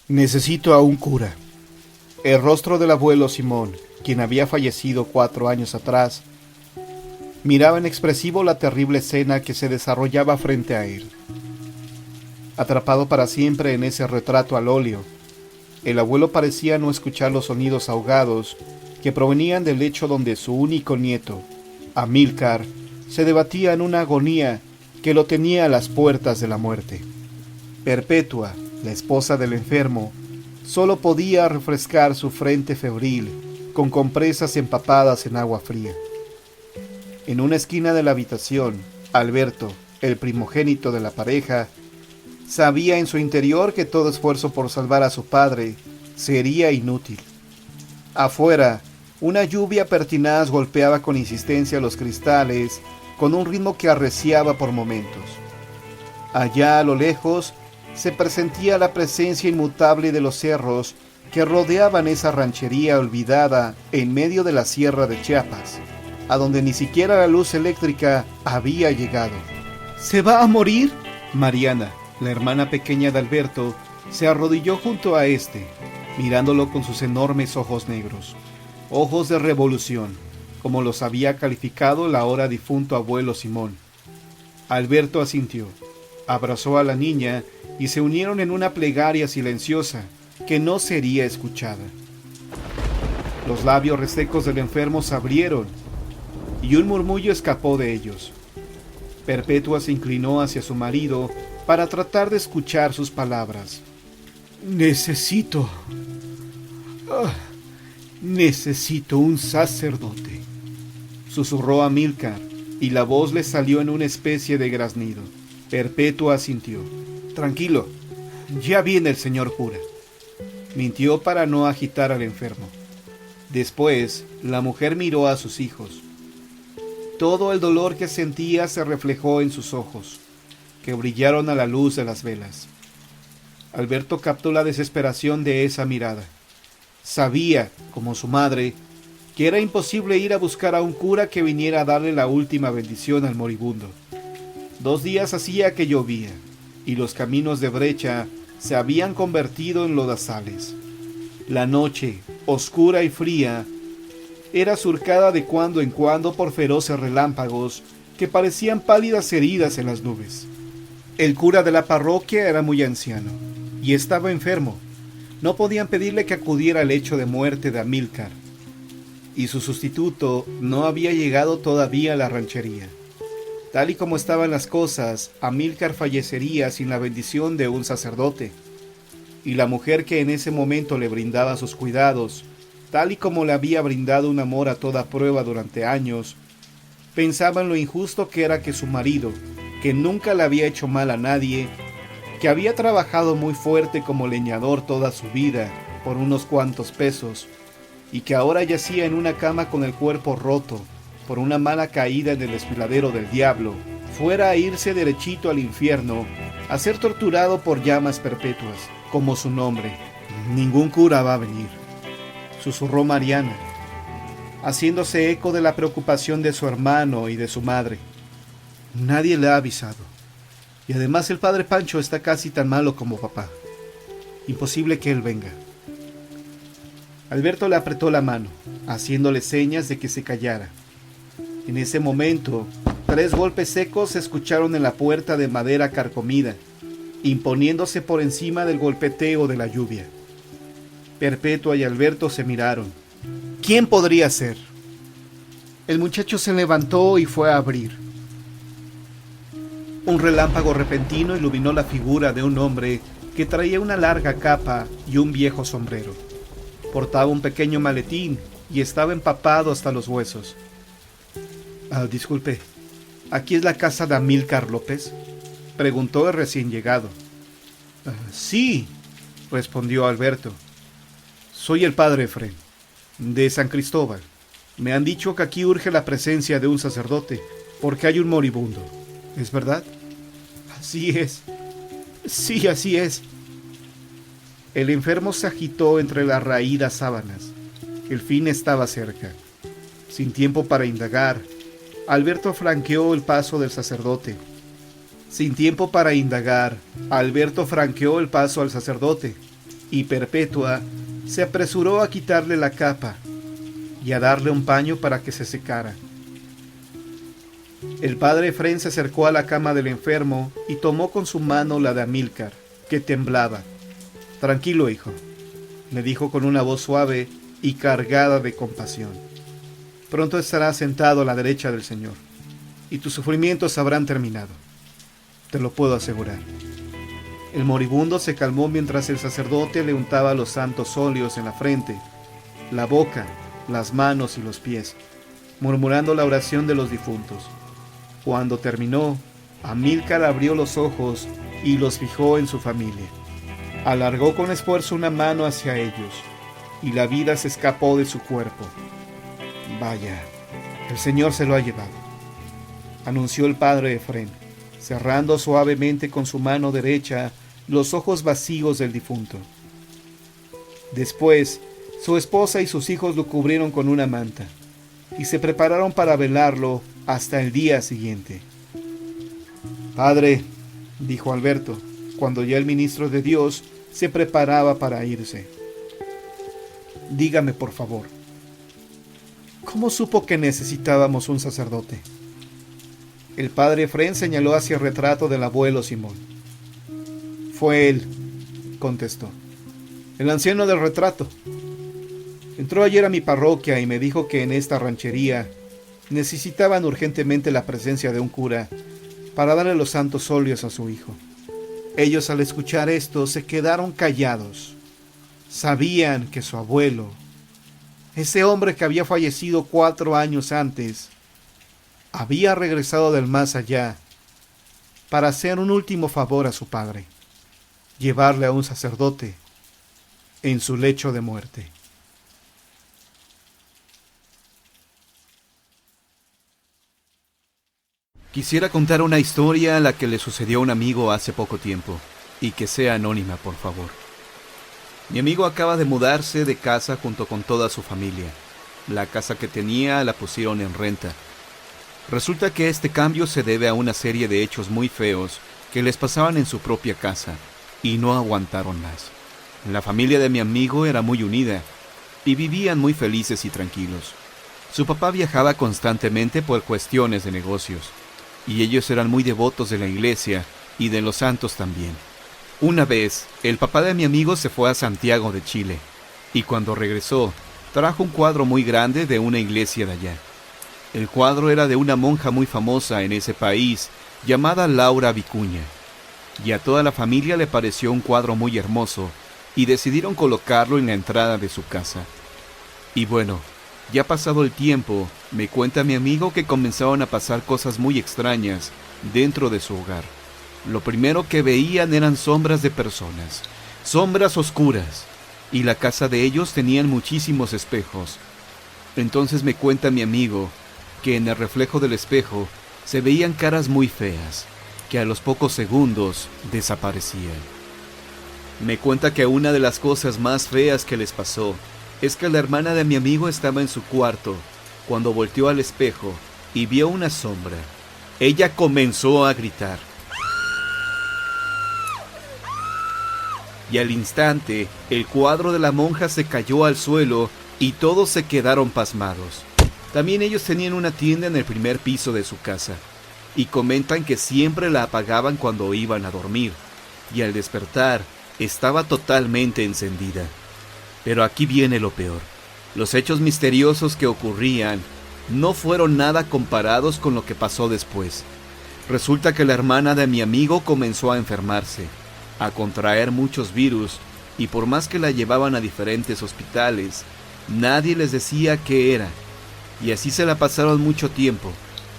Necesito a un cura. El rostro del abuelo Simón, quien había fallecido 4 años atrás, miraba inexpresivo la terrible escena que se desarrollaba frente a él. Atrapado para siempre en ese retrato al óleo, el abuelo parecía no escuchar los sonidos ahogados que provenían del lecho donde su único nieto, Amílcar, se debatía en una agonía que lo tenía a las puertas de la muerte. Perpetua, la esposa del enfermo, solo podía refrescar su frente febril con compresas empapadas en agua fría. En una esquina de la habitación, Alberto, el primogénito de la pareja, sabía en su interior que todo esfuerzo por salvar a su padre sería inútil. Afuera, una lluvia pertinaz golpeaba con insistencia los cristales con un ritmo que arreciaba por momentos. Allá a lo lejos se presentía la presencia inmutable de los cerros que rodeaban esa ranchería olvidada en medio de la sierra de Chiapas, a donde ni siquiera la luz eléctrica había llegado. ¿Se va a morir? Mariana, la hermana pequeña de Alberto, se arrodilló junto a éste, mirándolo con sus enormes ojos negros, ojos de revolución, como los había calificado el ahora difunto abuelo Simón. Alberto asintió, abrazó a la niña y se unieron en una plegaria silenciosa que no sería escuchada. Los labios resecos del enfermo se abrieron y un murmullo escapó de ellos. Perpetua se inclinó hacia su marido para tratar de escuchar sus palabras. Necesito un sacerdote, susurró Amílcar, y la voz le salió en una especie de graznido. Perpetua asintió. Tranquilo, ya viene el señor cura. Mintió para no agitar al enfermo. Después, la mujer miró a sus hijos. Todo el dolor que sentía se reflejó en sus ojos, que brillaron a la luz de las velas. Alberto captó la desesperación de esa mirada. Sabía, como su madre, que era imposible ir a buscar a un cura que viniera a darle la última bendición al moribundo. 2 días hacía que llovía, y los caminos de brecha se habían convertido en lodazales. La noche, oscura y fría, era surcada de cuando en cuando por feroces relámpagos que parecían pálidas heridas en las nubes. El cura de la parroquia era muy anciano, y estaba enfermo. No podían pedirle que acudiera al lecho de muerte de Amílcar, y su sustituto no había llegado todavía a la ranchería. Tal y como estaban las cosas, Amílcar fallecería sin la bendición de un sacerdote, y la mujer que en ese momento le brindaba sus cuidados, tal y como le había brindado un amor a toda prueba durante años, pensaba en lo injusto que era que su marido, que nunca le había hecho mal a nadie, que había trabajado muy fuerte como leñador toda su vida por unos cuantos pesos, y que ahora yacía en una cama con el cuerpo roto por una mala caída en el desfiladero del diablo, fuera a irse derechito al infierno, a ser torturado por llamas perpetuas, como su nombre. Ningún cura va a venir, susurró Mariana, haciéndose eco de la preocupación de su hermano y de su madre. Nadie le ha avisado. Y además el padre Pancho está casi tan malo como papá. Imposible que él venga. Alberto le apretó la mano, haciéndole señas de que se callara. En ese momento, 3 golpes secos se escucharon en la puerta de madera carcomida, imponiéndose por encima del golpeteo de la lluvia. Perpetua y Alberto se miraron. ¿Quién podría ser? El muchacho se levantó y fue a abrir. Un relámpago repentino iluminó la figura de un hombre que traía una larga capa y un viejo sombrero. Portaba un pequeño maletín y estaba empapado hasta los huesos. Disculpe, ¿aquí es la casa de Amílcar López?, preguntó el recién llegado. Sí, respondió Alberto. Soy el padre Efrén, de San Cristóbal. Me han dicho que aquí urge la presencia de un sacerdote, porque hay un moribundo. ¿Es verdad? Así es. Sí, así es. El enfermo se agitó entre las raídas sábanas. El fin estaba cerca. Sin tiempo para indagar, Alberto franqueó el paso del sacerdote. Sin tiempo para indagar, Alberto franqueó el paso al sacerdote, y Perpetua se apresuró a quitarle la capa y a darle un paño para que se secara. El padre Efrén se acercó a la cama del enfermo y tomó con su mano la de Amílcar, que temblaba. «Tranquilo, hijo», le dijo con una voz suave y cargada de compasión. «Pronto estarás sentado a la derecha del Señor, y tus sufrimientos habrán terminado. Te lo puedo asegurar». El moribundo se calmó mientras el sacerdote le untaba los santos óleos en la frente, la boca, las manos y los pies, murmurando la oración de los difuntos. Cuando terminó, Amílcar abrió los ojos y los fijó en su familia. Alargó con esfuerzo una mano hacia ellos, y la vida se escapó de su cuerpo. «Vaya, el Señor se lo ha llevado», anunció el padre Efrén, cerrando suavemente con su mano derecha los ojos vacíos del difunto. Después, su esposa y sus hijos lo cubrieron con una manta, y se prepararon para velarlo hasta el día siguiente. «Padre», dijo Alberto, cuando ya el ministro de Dios se preparaba para irse, «dígame, por favor, ¿cómo supo que necesitábamos un sacerdote?» El padre Efrén señaló hacia el retrato del abuelo Simón. «Fue él», contestó, «el anciano del retrato. Entró ayer a mi parroquia y me dijo que en esta ranchería necesitaban urgentemente la presencia de un cura para darle los santos óleos a su hijo. Ellos, al escuchar esto, se quedaron callados. Sabían que su abuelo, ese hombre que había fallecido 4 años antes, había regresado del más allá para hacer un último favor a su padre, llevarle a un sacerdote en su lecho de muerte». Quisiera contar una historia a la que le sucedió a un amigo hace poco tiempo, y que sea anónima, por favor. Mi amigo acaba de mudarse de casa junto con toda su familia. La casa que tenía la pusieron en renta. Resulta que este cambio se debe a una serie de hechos muy feos que les pasaban en su propia casa, y no aguantaron más. La familia de mi amigo era muy unida, y vivían muy felices y tranquilos. Su papá viajaba constantemente por cuestiones de negocios, y ellos eran muy devotos de la iglesia y de los santos también. Una vez, el papá de mi amigo se fue a Santiago de Chile, y cuando regresó, trajo un cuadro muy grande de una iglesia de allá. El cuadro era de una monja muy famosa en ese país, llamada Laura Vicuña, y a toda la familia le pareció un cuadro muy hermoso, y decidieron colocarlo en la entrada de su casa. Y bueno, ya pasado el tiempo, me cuenta mi amigo que comenzaron a pasar cosas muy extrañas dentro de su hogar. Lo primero que veían eran sombras de personas, sombras oscuras, y la casa de ellos tenían muchísimos espejos. Entonces me cuenta mi amigo que en el reflejo del espejo se veían caras muy feas, que a los pocos segundos desaparecían. Me cuenta que una de las cosas más feas que les pasó es que la hermana de mi amigo estaba en su cuarto cuando volteó al espejo y vio una sombra. Ella comenzó a gritar. Y al instante, el cuadro de la monja se cayó al suelo y todos se quedaron pasmados. También ellos tenían una tienda en el primer piso de su casa, y comentan que siempre la apagaban cuando iban a dormir, y al despertar estaba totalmente encendida. Pero aquí viene lo peor. Los hechos misteriosos que ocurrían no fueron nada comparados con lo que pasó después. Resulta que la hermana de mi amigo comenzó a enfermarse, a contraer muchos virus, y por más que la llevaban a diferentes hospitales, nadie les decía qué era, y así se la pasaron mucho tiempo,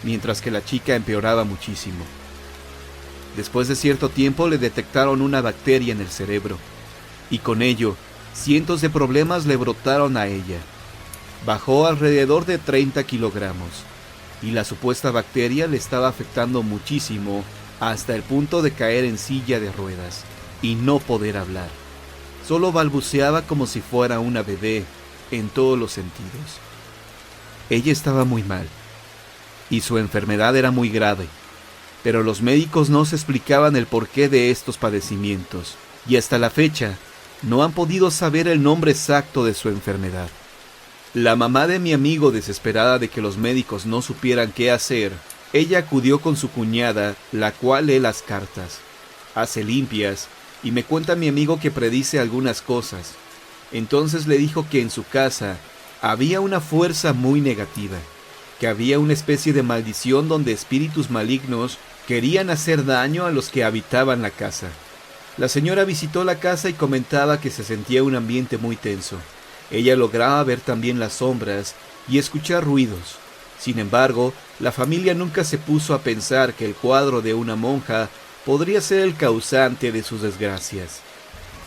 mientras que la chica empeoraba muchísimo. Después de cierto tiempo le detectaron una bacteria en el cerebro, y con ello, cientos de problemas le brotaron a ella. Bajó alrededor de 30 kilogramos, y la supuesta bacteria le estaba afectando muchísimo hasta el punto de caer en silla de ruedas y no poder hablar. Solo balbuceaba como si fuera una bebé en todos los sentidos. Ella estaba muy mal, y su enfermedad era muy grave, pero los médicos no se explicaban el porqué de estos padecimientos, y hasta la fecha no han podido saber el nombre exacto de su enfermedad. La mamá de mi amigo, desesperada de que los médicos no supieran qué hacer, ella acudió con su cuñada, la cual lee las cartas, hace limpias, y me cuenta mi amigo que predice algunas cosas. Entonces le dijo que en su casa había una fuerza muy negativa, que había una especie de maldición donde espíritus malignos querían hacer daño a los que habitaban la casa. La señora visitó la casa y comentaba que se sentía un ambiente muy tenso. Ella lograba ver también las sombras y escuchar ruidos. Sin embargo, la familia nunca se puso a pensar que el cuadro de una monja podría ser el causante de sus desgracias.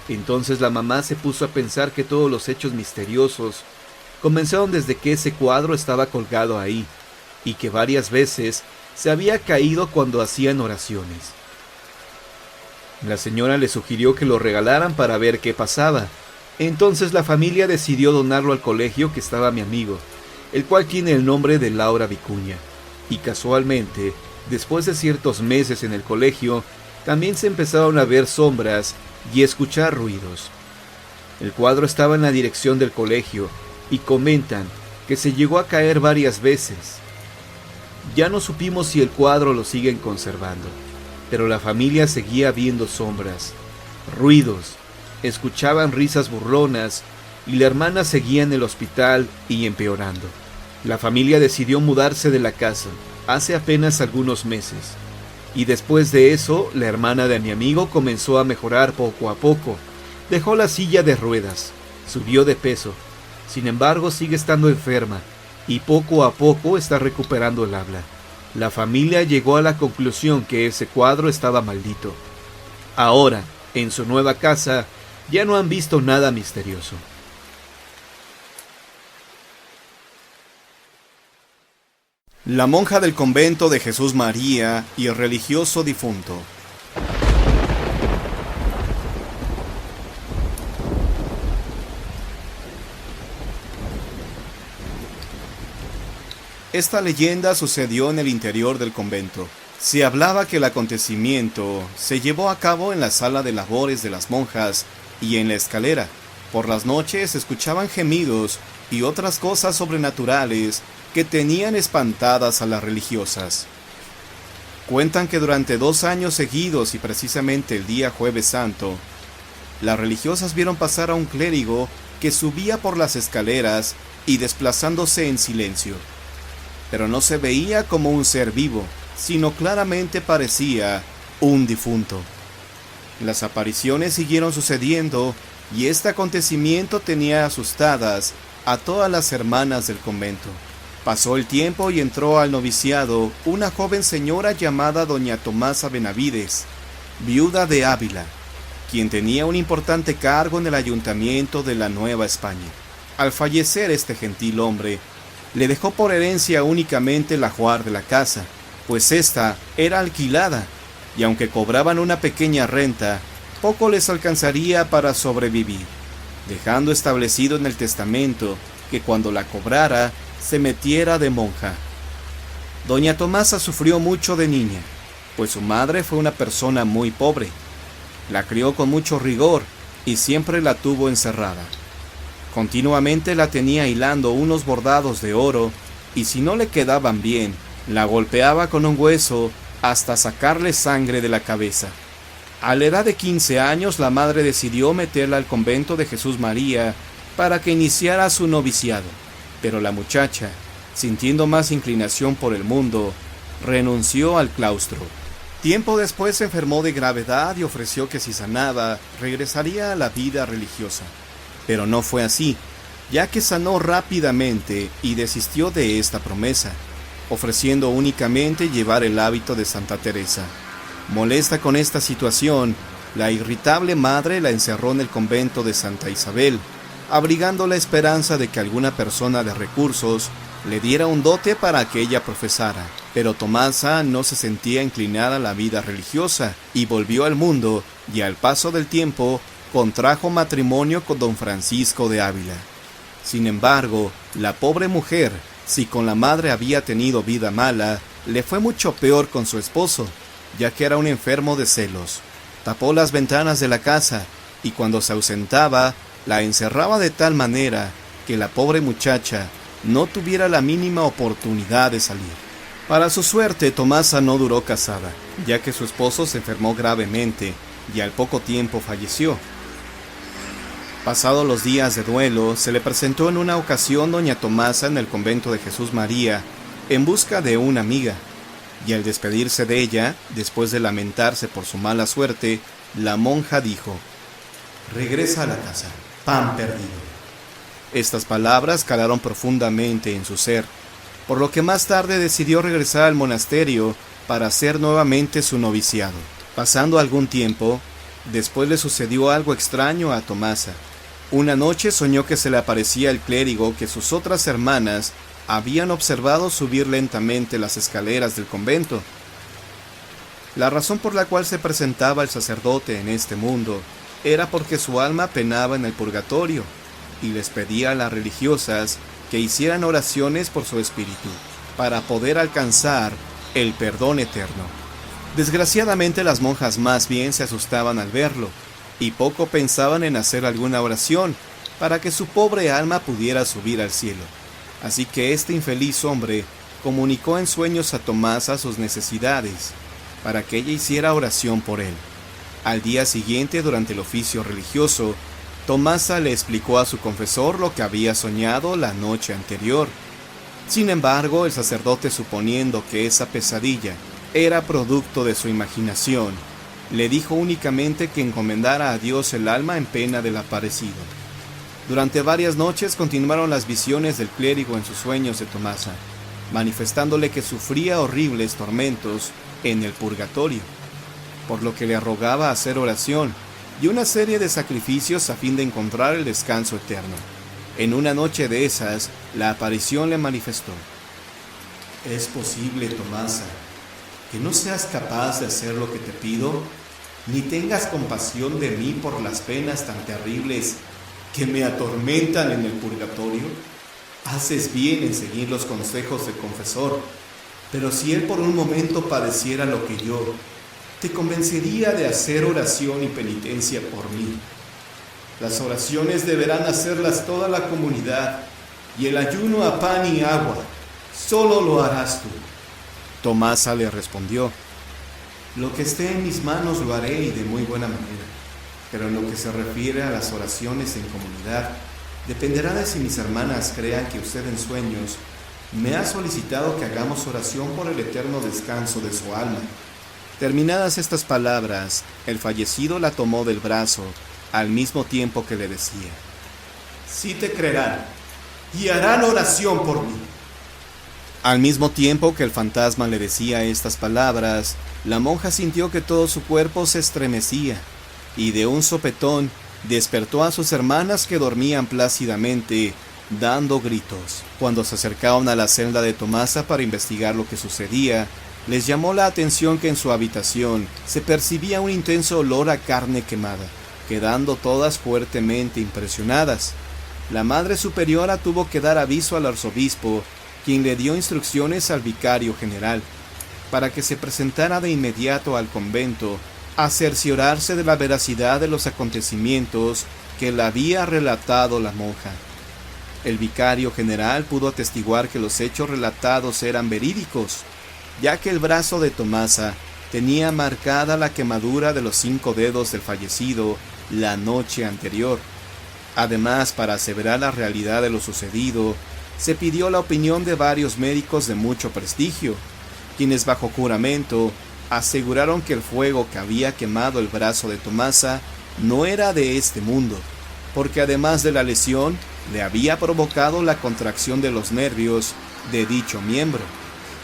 Entonces la mamá se puso a pensar que todos los hechos misteriosos comenzaron desde que ese cuadro estaba colgado ahí, y que varias veces se había caído cuando hacían oraciones. La señora le sugirió que lo regalaran para ver qué pasaba. Entonces la familia decidió donarlo al colegio que estaba mi amigo, el cual tiene el nombre de Laura Vicuña. Y casualmente, después de ciertos meses en el colegio, también se empezaron a ver sombras y escuchar ruidos. El cuadro estaba en la dirección del colegio y comentan que se llegó a caer varias veces. Ya no supimos si el cuadro lo siguen conservando, pero la familia seguía viendo sombras, ruidos, escuchaban risas burlonas y la hermana seguía en el hospital y empeorando. La familia decidió mudarse de la casa hace apenas algunos meses, y después de eso la hermana de mi amigo comenzó a mejorar poco a poco. Dejó la silla de ruedas, subió de peso, sin embargo sigue estando enferma y poco a poco está recuperando el habla. La familia llegó a la conclusión que ese cuadro estaba maldito. Ahora, en su nueva casa, ya no han visto nada misterioso. La monja del convento de Jesús María y el religioso difunto. Esta leyenda sucedió en el interior del convento. Se hablaba que el acontecimiento se llevó a cabo en la sala de labores de las monjas y en la escalera. Por las noches se escuchaban gemidos y otras cosas sobrenaturales que tenían espantadas a las religiosas. Cuentan que durante 2 años seguidos y precisamente el día Jueves Santo, las religiosas vieron pasar a un clérigo que subía por las escaleras y desplazándose en silencio. Pero no se veía como un ser vivo, sino claramente parecía un difunto. Las apariciones siguieron sucediendo y este acontecimiento tenía asustadas a todas las hermanas del convento. Pasó el tiempo y entró al noviciado una joven señora llamada doña Tomasa Benavides, viuda de Ávila, quien tenía un importante cargo en el ayuntamiento de la Nueva España. Al fallecer este gentil hombre, le dejó por herencia únicamente el ajuar de la casa, pues ésta era alquilada, y aunque cobraban una pequeña renta, poco les alcanzaría para sobrevivir, dejando establecido en el testamento que cuando la cobrara, se metiera de monja. Doña Tomasa sufrió mucho de niña, pues su madre fue una persona muy pobre. La crió con mucho rigor y siempre la tuvo encerrada. Continuamente la tenía hilando unos bordados de oro y si no le quedaban bien, la golpeaba con un hueso hasta sacarle sangre de la cabeza. A la edad de 15 años, la madre decidió meterla al convento de Jesús María para que iniciara su noviciado, pero la muchacha, sintiendo más inclinación por el mundo, renunció al claustro. Tiempo después se enfermó de gravedad y ofreció que si sanaba, regresaría a la vida religiosa. Pero no fue así, ya que sanó rápidamente y desistió de esta promesa, ofreciendo únicamente llevar el hábito de Santa Teresa. Molesta con esta situación, la irritable madre la encerró en el convento de Santa Isabel, abrigando la esperanza de que alguna persona de recursos le diera un dote para que ella profesara. Pero Tomasa no se sentía inclinada a la vida religiosa y volvió al mundo, y al paso del tiempo contrajo matrimonio con don Francisco de Ávila. Sin embargo, la pobre mujer, si con la madre había tenido vida mala, le fue mucho peor con su esposo, ya que era un enfermo de celos. Tapó las ventanas de la casa y cuando se ausentaba, la encerraba de tal manera que la pobre muchacha no tuviera la mínima oportunidad de salir. Para su suerte, Tomasa no duró casada, ya que su esposo se enfermó gravemente y al poco tiempo falleció. Pasados los días de duelo, se le presentó en una ocasión doña Tomasa en el convento de Jesús María en busca de una amiga, y al despedirse de ella, después de lamentarse por su mala suerte, la monja dijo: «Regresa a la casa, pan perdido». Estas palabras calaron profundamente en su ser, por lo que más tarde decidió regresar al monasterio para hacer nuevamente su noviciado. Pasando algún tiempo, después le sucedió algo extraño a Tomasa. Una noche soñó que se le aparecía el clérigo que sus otras hermanas habían observado subir lentamente las escaleras del convento. La razón por la cual se presentaba el sacerdote en este mundo era porque su alma penaba en el purgatorio y les pedía a las religiosas que hicieran oraciones por su espíritu para poder alcanzar el perdón eterno. Desgraciadamente las monjas más bien se asustaban al verlo y poco pensaban en hacer alguna oración para que su pobre alma pudiera subir al cielo. Así que este infeliz hombre comunicó en sueños a Tomasa sus necesidades para que ella hiciera oración por él. Al día siguiente, durante el oficio religioso, Tomasa le explicó a su confesor lo que había soñado la noche anterior. Sin embargo, el sacerdote, suponiendo que esa pesadilla era producto de su imaginación, le dijo únicamente que encomendara a Dios el alma en pena del aparecido. Durante varias noches continuaron las visiones del clérigo en sus sueños de Tomasa, manifestándole que sufría horribles tormentos en el purgatorio, por lo que le rogaba hacer oración y una serie de sacrificios a fin de encontrar el descanso eterno. En una noche de esas, la aparición le manifestó: «¿Es posible, Tomasa, que no seas capaz de hacer lo que te pido, ni tengas compasión de mí por las penas tan terribles que me atormentan en el purgatorio? Haces bien en seguir los consejos del confesor, pero si él por un momento padeciera lo que yo, te convencería de hacer oración y penitencia por mí. Las oraciones deberán hacerlas toda la comunidad, y el ayuno a pan y agua solo lo harás tú». Tomasa le respondió: «Lo que esté en mis manos lo haré, y de muy buena manera, pero en lo que se refiere a las oraciones en comunidad, dependerá de si mis hermanas crean que usted en sueños me ha solicitado que hagamos oración por el eterno descanso de su alma». Terminadas estas palabras, el fallecido la tomó del brazo, al mismo tiempo que le decía: «Sí te creerán, y harán oración por mí». Al mismo tiempo que el fantasma le decía estas palabras, la monja sintió que todo su cuerpo se estremecía, y de un sopetón despertó a sus hermanas, que dormían plácidamente, dando gritos. Cuando se acercaron a la celda de Tomasa para investigar lo que sucedía, les llamó la atención que en su habitación se percibía un intenso olor a carne quemada, quedando todas fuertemente impresionadas. La Madre Superiora tuvo que dar aviso al arzobispo, quien le dio instrucciones al vicario general, para que se presentara de inmediato al convento a cerciorarse de la veracidad de los acontecimientos que le había relatado la monja. El vicario general pudo atestiguar que los hechos relatados eran verídicos, ya que el brazo de Tomasa tenía marcada la quemadura de los 5 dedos del fallecido la noche anterior. Además, para aseverar la realidad de lo sucedido, se pidió la opinión de varios médicos de mucho prestigio, quienes bajo juramento aseguraron que el fuego que había quemado el brazo de Tomasa no era de este mundo, porque además de la lesión, le había provocado la contracción de los nervios de dicho miembro.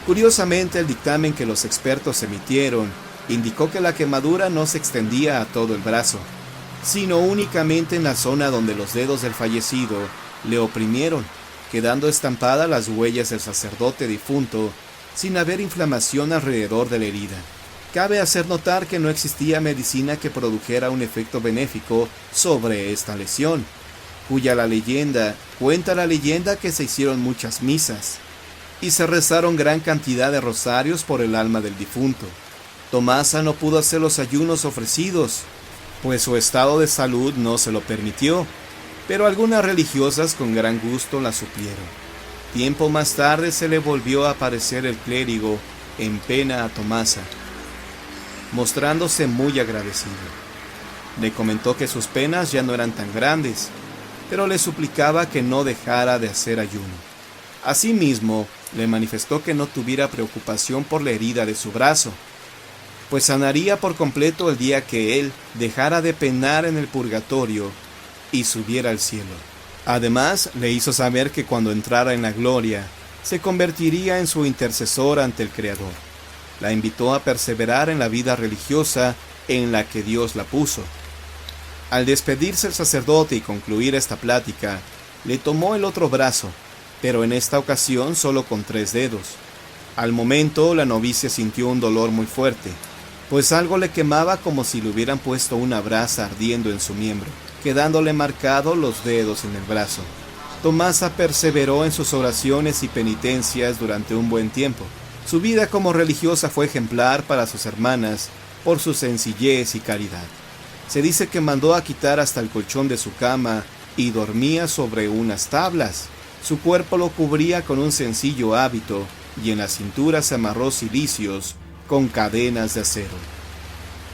Curiosamente, el dictamen que los expertos emitieron indicó que la quemadura no se extendía a todo el brazo, sino únicamente en la zona donde los dedos del fallecido le oprimieron, quedando estampadas las huellas del sacerdote difunto, sin haber inflamación alrededor de la herida. Cabe hacer notar que no existía medicina que produjera un efecto benéfico sobre esta lesión, cuenta la leyenda que se hicieron muchas misas, y se rezaron gran cantidad de rosarios por el alma del difunto. Tomasa no pudo hacer los ayunos ofrecidos, pues su estado de salud no se lo permitió, pero algunas religiosas con gran gusto la suplieron. Tiempo más tarde se le volvió a aparecer el clérigo en pena a Tomasa, mostrándose muy agradecido. Le comentó que sus penas ya no eran tan grandes, pero le suplicaba que no dejara de hacer ayuno. Asimismo, le manifestó que no tuviera preocupación por la herida de su brazo, pues sanaría por completo el día que él dejara de penar en el purgatorio y subiera al cielo. Además, le hizo saber que cuando entrara en la gloria, se convertiría en su intercesor ante el Creador. La invitó a perseverar en la vida religiosa en la que Dios la puso. Al despedirse el sacerdote y concluir esta plática, le tomó el otro brazo, pero en esta ocasión solo con 3 dedos. Al momento, la novicia sintió un dolor muy fuerte, pues algo le quemaba como si le hubieran puesto una brasa ardiendo en su miembro, quedándole marcados los dedos en el brazo. Tomasa perseveró en sus oraciones y penitencias durante un buen tiempo. Su vida como religiosa fue ejemplar para sus hermanas por su sencillez y caridad. Se dice que mandó a quitar hasta el colchón de su cama y dormía sobre unas tablas. Su cuerpo lo cubría con un sencillo hábito y en la cintura se amarró cilicios con cadenas de acero.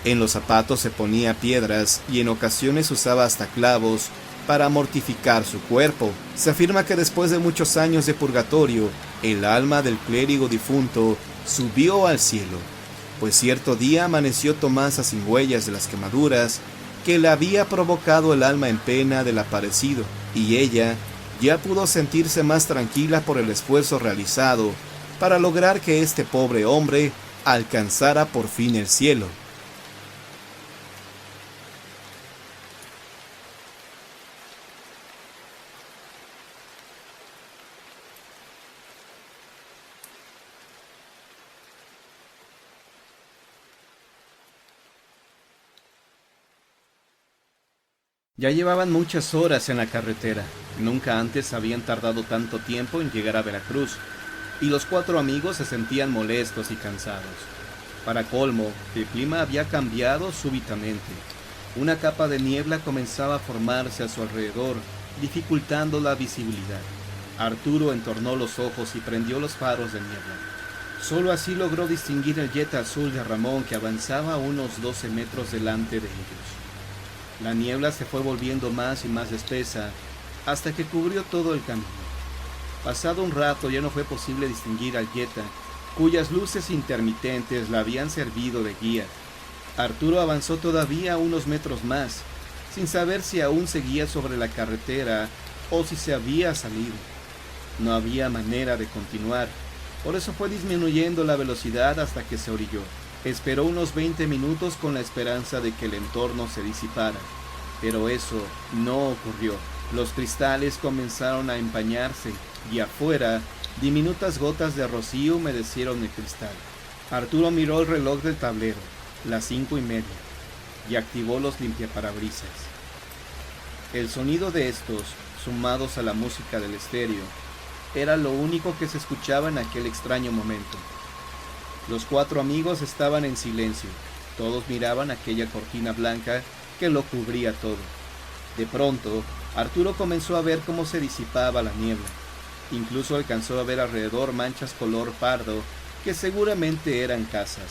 En los zapatos se ponía piedras y en ocasiones usaba hasta clavos para mortificar su cuerpo. Se afirma que después de muchos años de purgatorio, el alma del clérigo difunto subió al cielo, pues cierto día amaneció Tomasa sin huellas de las quemaduras que le había provocado el alma en pena del aparecido, y ella ya pudo sentirse más tranquila por el esfuerzo realizado para lograr que este pobre hombre alcanzara por fin el cielo. Ya llevaban muchas horas en la carretera. Nunca antes habían tardado tanto tiempo en llegar a Veracruz, y los 4 amigos se sentían molestos y cansados. Para colmo, el clima había cambiado súbitamente. Una capa de niebla comenzaba a formarse a su alrededor, dificultando la visibilidad. Arturo entornó los ojos y prendió los faros de niebla. Solo así logró distinguir el jet azul de Ramón que avanzaba a unos 12 metros delante de ellos. La niebla se fue volviendo más y más espesa hasta que cubrió todo el camino. Pasado un rato ya no fue posible distinguir al Jetta, cuyas luces intermitentes la habían servido de guía. Arturo avanzó todavía unos metros más, sin saber si aún seguía sobre la carretera o si se había salido. No había manera de continuar, por eso fue disminuyendo la velocidad hasta que se orilló. Esperó unos 20 minutos con la esperanza de que el entorno se disipara, pero eso no ocurrió. Los cristales comenzaron a empañarse y afuera, diminutas gotas de rocío humedecieron el cristal. Arturo miró el reloj del tablero, las 5:30, y activó los limpiaparabrisas. El sonido de estos, sumados a la música del estéreo, era lo único que se escuchaba en aquel extraño momento. Los 4 amigos estaban en silencio. Todos miraban aquella cortina blanca que lo cubría todo. De pronto, Arturo comenzó a ver cómo se disipaba la niebla. Incluso alcanzó a ver alrededor manchas color pardo que seguramente eran casas.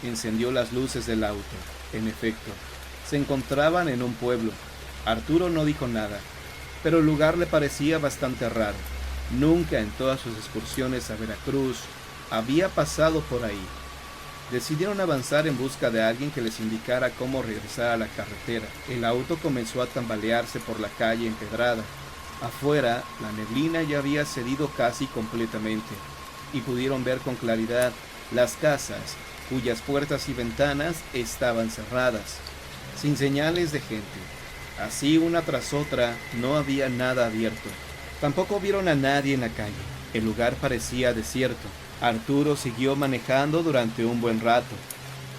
Encendió las luces del auto. En efecto, se encontraban en un pueblo. Arturo no dijo nada, pero el lugar le parecía bastante raro. Nunca en todas sus excursiones a Veracruz había pasado por ahí. Decidieron avanzar en busca de alguien que les indicara cómo regresar a la carretera. El auto comenzó a tambalearse por la calle empedrada. Afuera, la neblina ya había cedido casi completamente, y pudieron ver con claridad las casas, cuyas puertas y ventanas estaban cerradas, sin señales de gente. Así, una tras otra, no había nada abierto. Tampoco vieron a nadie en la calle. El lugar parecía desierto. Arturo siguió manejando durante un buen rato.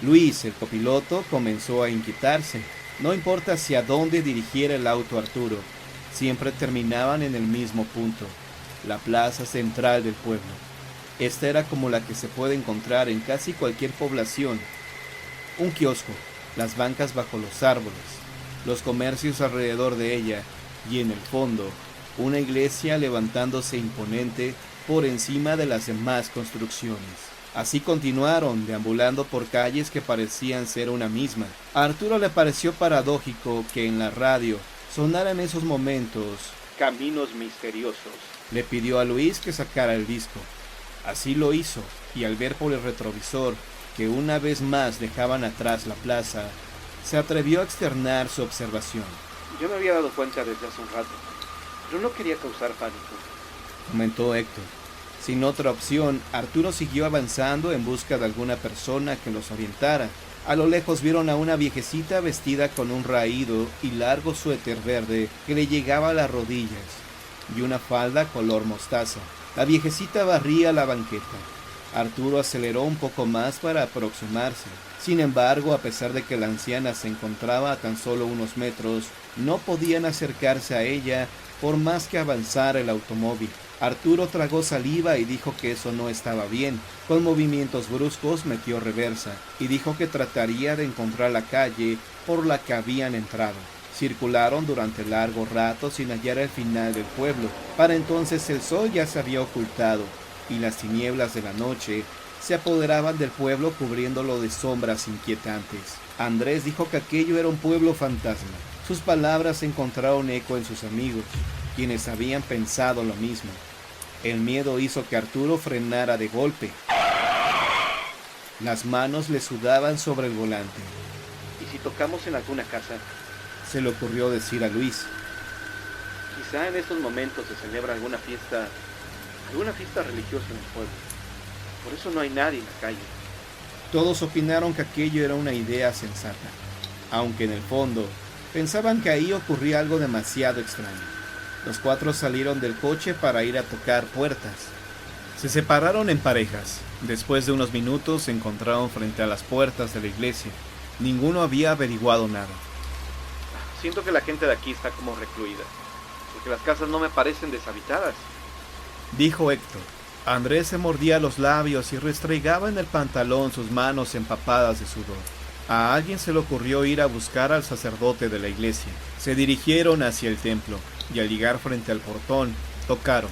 Luis, el copiloto, comenzó a inquietarse. No importa hacia dónde dirigiera el auto Arturo, siempre terminaban en el mismo punto, la plaza central del pueblo. Esta era como la que se puede encontrar en casi cualquier población. Un kiosco, las bancas bajo los árboles, los comercios alrededor de ella y en el fondo, una iglesia levantándose imponente por encima de las demás construcciones. Así continuaron, deambulando por calles que parecían ser una misma. A Arturo le pareció paradójico que en la radio sonara en esos momentos Caminos Misteriosos. Le pidió a Luis que sacara el disco. Así lo hizo, y al ver por el retrovisor que una vez más dejaban atrás la plaza, se atrevió a externar su observación. Yo me había dado cuenta desde hace un rato, pero no quería causar pánico, comentó Héctor. Sin otra opción, Arturo siguió avanzando en busca de alguna persona que los orientara. A lo lejos vieron a una viejecita vestida con un raído y largo suéter verde que le llegaba a las rodillas, y una falda color mostaza. La viejecita barría la banqueta. Arturo aceleró un poco más para aproximarse. Sin embargo, a pesar de que la anciana se encontraba a tan solo unos metros, no podían acercarse a ella por más que avanzara el automóvil. Arturo tragó saliva y dijo que eso no estaba bien. Con movimientos bruscos metió reversa y dijo que trataría de encontrar la calle por la que habían entrado. Circularon durante largo rato sin hallar el final del pueblo. Para entonces el sol ya se había ocultado y las tinieblas de la noche se apoderaban del pueblo cubriéndolo de sombras inquietantes. Andrés dijo que aquello era un pueblo fantasma. Sus palabras encontraron eco en sus amigos, quienes habían pensado lo mismo. El miedo hizo que Arturo frenara de golpe. Las manos le sudaban sobre el volante. ¿Y si tocamos en alguna casa? Se le ocurrió decir a Luis. Quizá en estos momentos se celebra alguna fiesta religiosa en el pueblo. Por eso no hay nadie en la calle. Todos opinaron que aquello era una idea sensata, aunque en el fondo pensaban que ahí ocurría algo demasiado extraño. Los cuatro salieron del coche para ir a tocar puertas. Se separaron en parejas. Después de unos minutos se encontraron frente a las puertas de la iglesia. Ninguno había averiguado nada. Siento que la gente de aquí está como recluida, porque las casas no me parecen deshabitadas, dijo Héctor. Andrés se mordía los labios y restregaba en el pantalón sus manos empapadas de sudor. A alguien se le ocurrió ir a buscar al sacerdote de la iglesia. Se dirigieron hacia el templo y al llegar frente al portón, tocaron.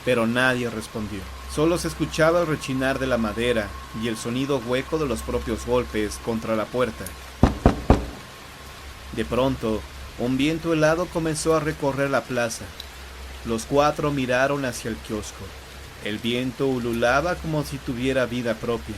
Pero nadie respondió. Solo se escuchaba el rechinar de la madera y el sonido hueco de los propios golpes contra la puerta. De pronto, un viento helado comenzó a recorrer la plaza. Los cuatro miraron hacia el kiosco. El viento ululaba como si tuviera vida propia.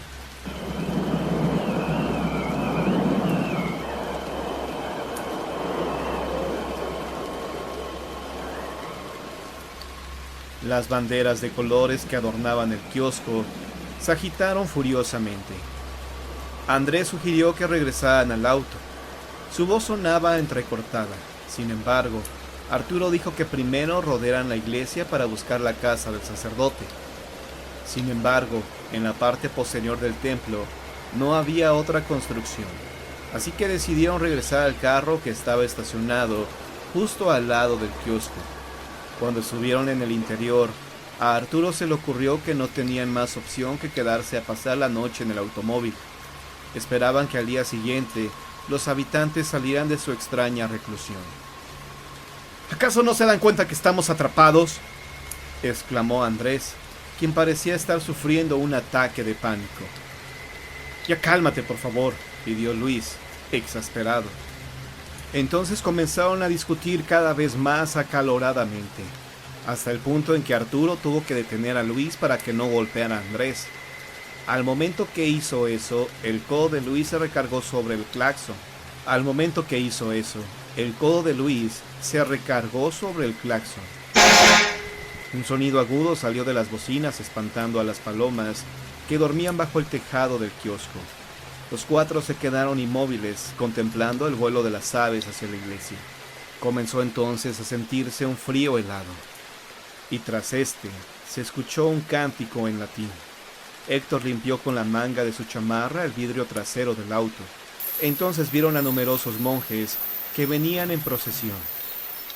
Las banderas de colores que adornaban el kiosco se agitaron furiosamente. Andrés sugirió que regresaran al auto. Su voz sonaba entrecortada. Sin embargo, Arturo dijo que primero rodearan la iglesia para buscar la casa del sacerdote. Sin embargo, en la parte posterior del templo no había otra construcción, así que decidieron regresar al carro que estaba estacionado justo al lado del kiosco. Cuando estuvieron en el interior, a Arturo se le ocurrió que no tenían más opción que quedarse a pasar la noche en el automóvil. Esperaban que al día siguiente los habitantes salieran de su extraña reclusión. ¿Acaso no se dan cuenta que estamos atrapados?, exclamó Andrés, quien parecía estar sufriendo un ataque de pánico. Ya cálmate, por favor, pidió Luis, exasperado. Entonces comenzaron a discutir cada vez más acaloradamente, hasta el punto en que Arturo tuvo que detener a Luis para que no golpeara a Andrés. Al momento que hizo eso, el codo de Luis se recargó sobre el claxon. Un sonido agudo salió de las bocinas espantando a las palomas que dormían bajo el tejado del kiosco. Los cuatro se quedaron inmóviles, contemplando el vuelo de las aves hacia la iglesia. Comenzó entonces a sentirse un frío helado, y tras este se escuchó un cántico en latín. Héctor limpió con la manga de su chamarra el vidrio trasero del auto. Entonces vieron a numerosos monjes que venían en procesión.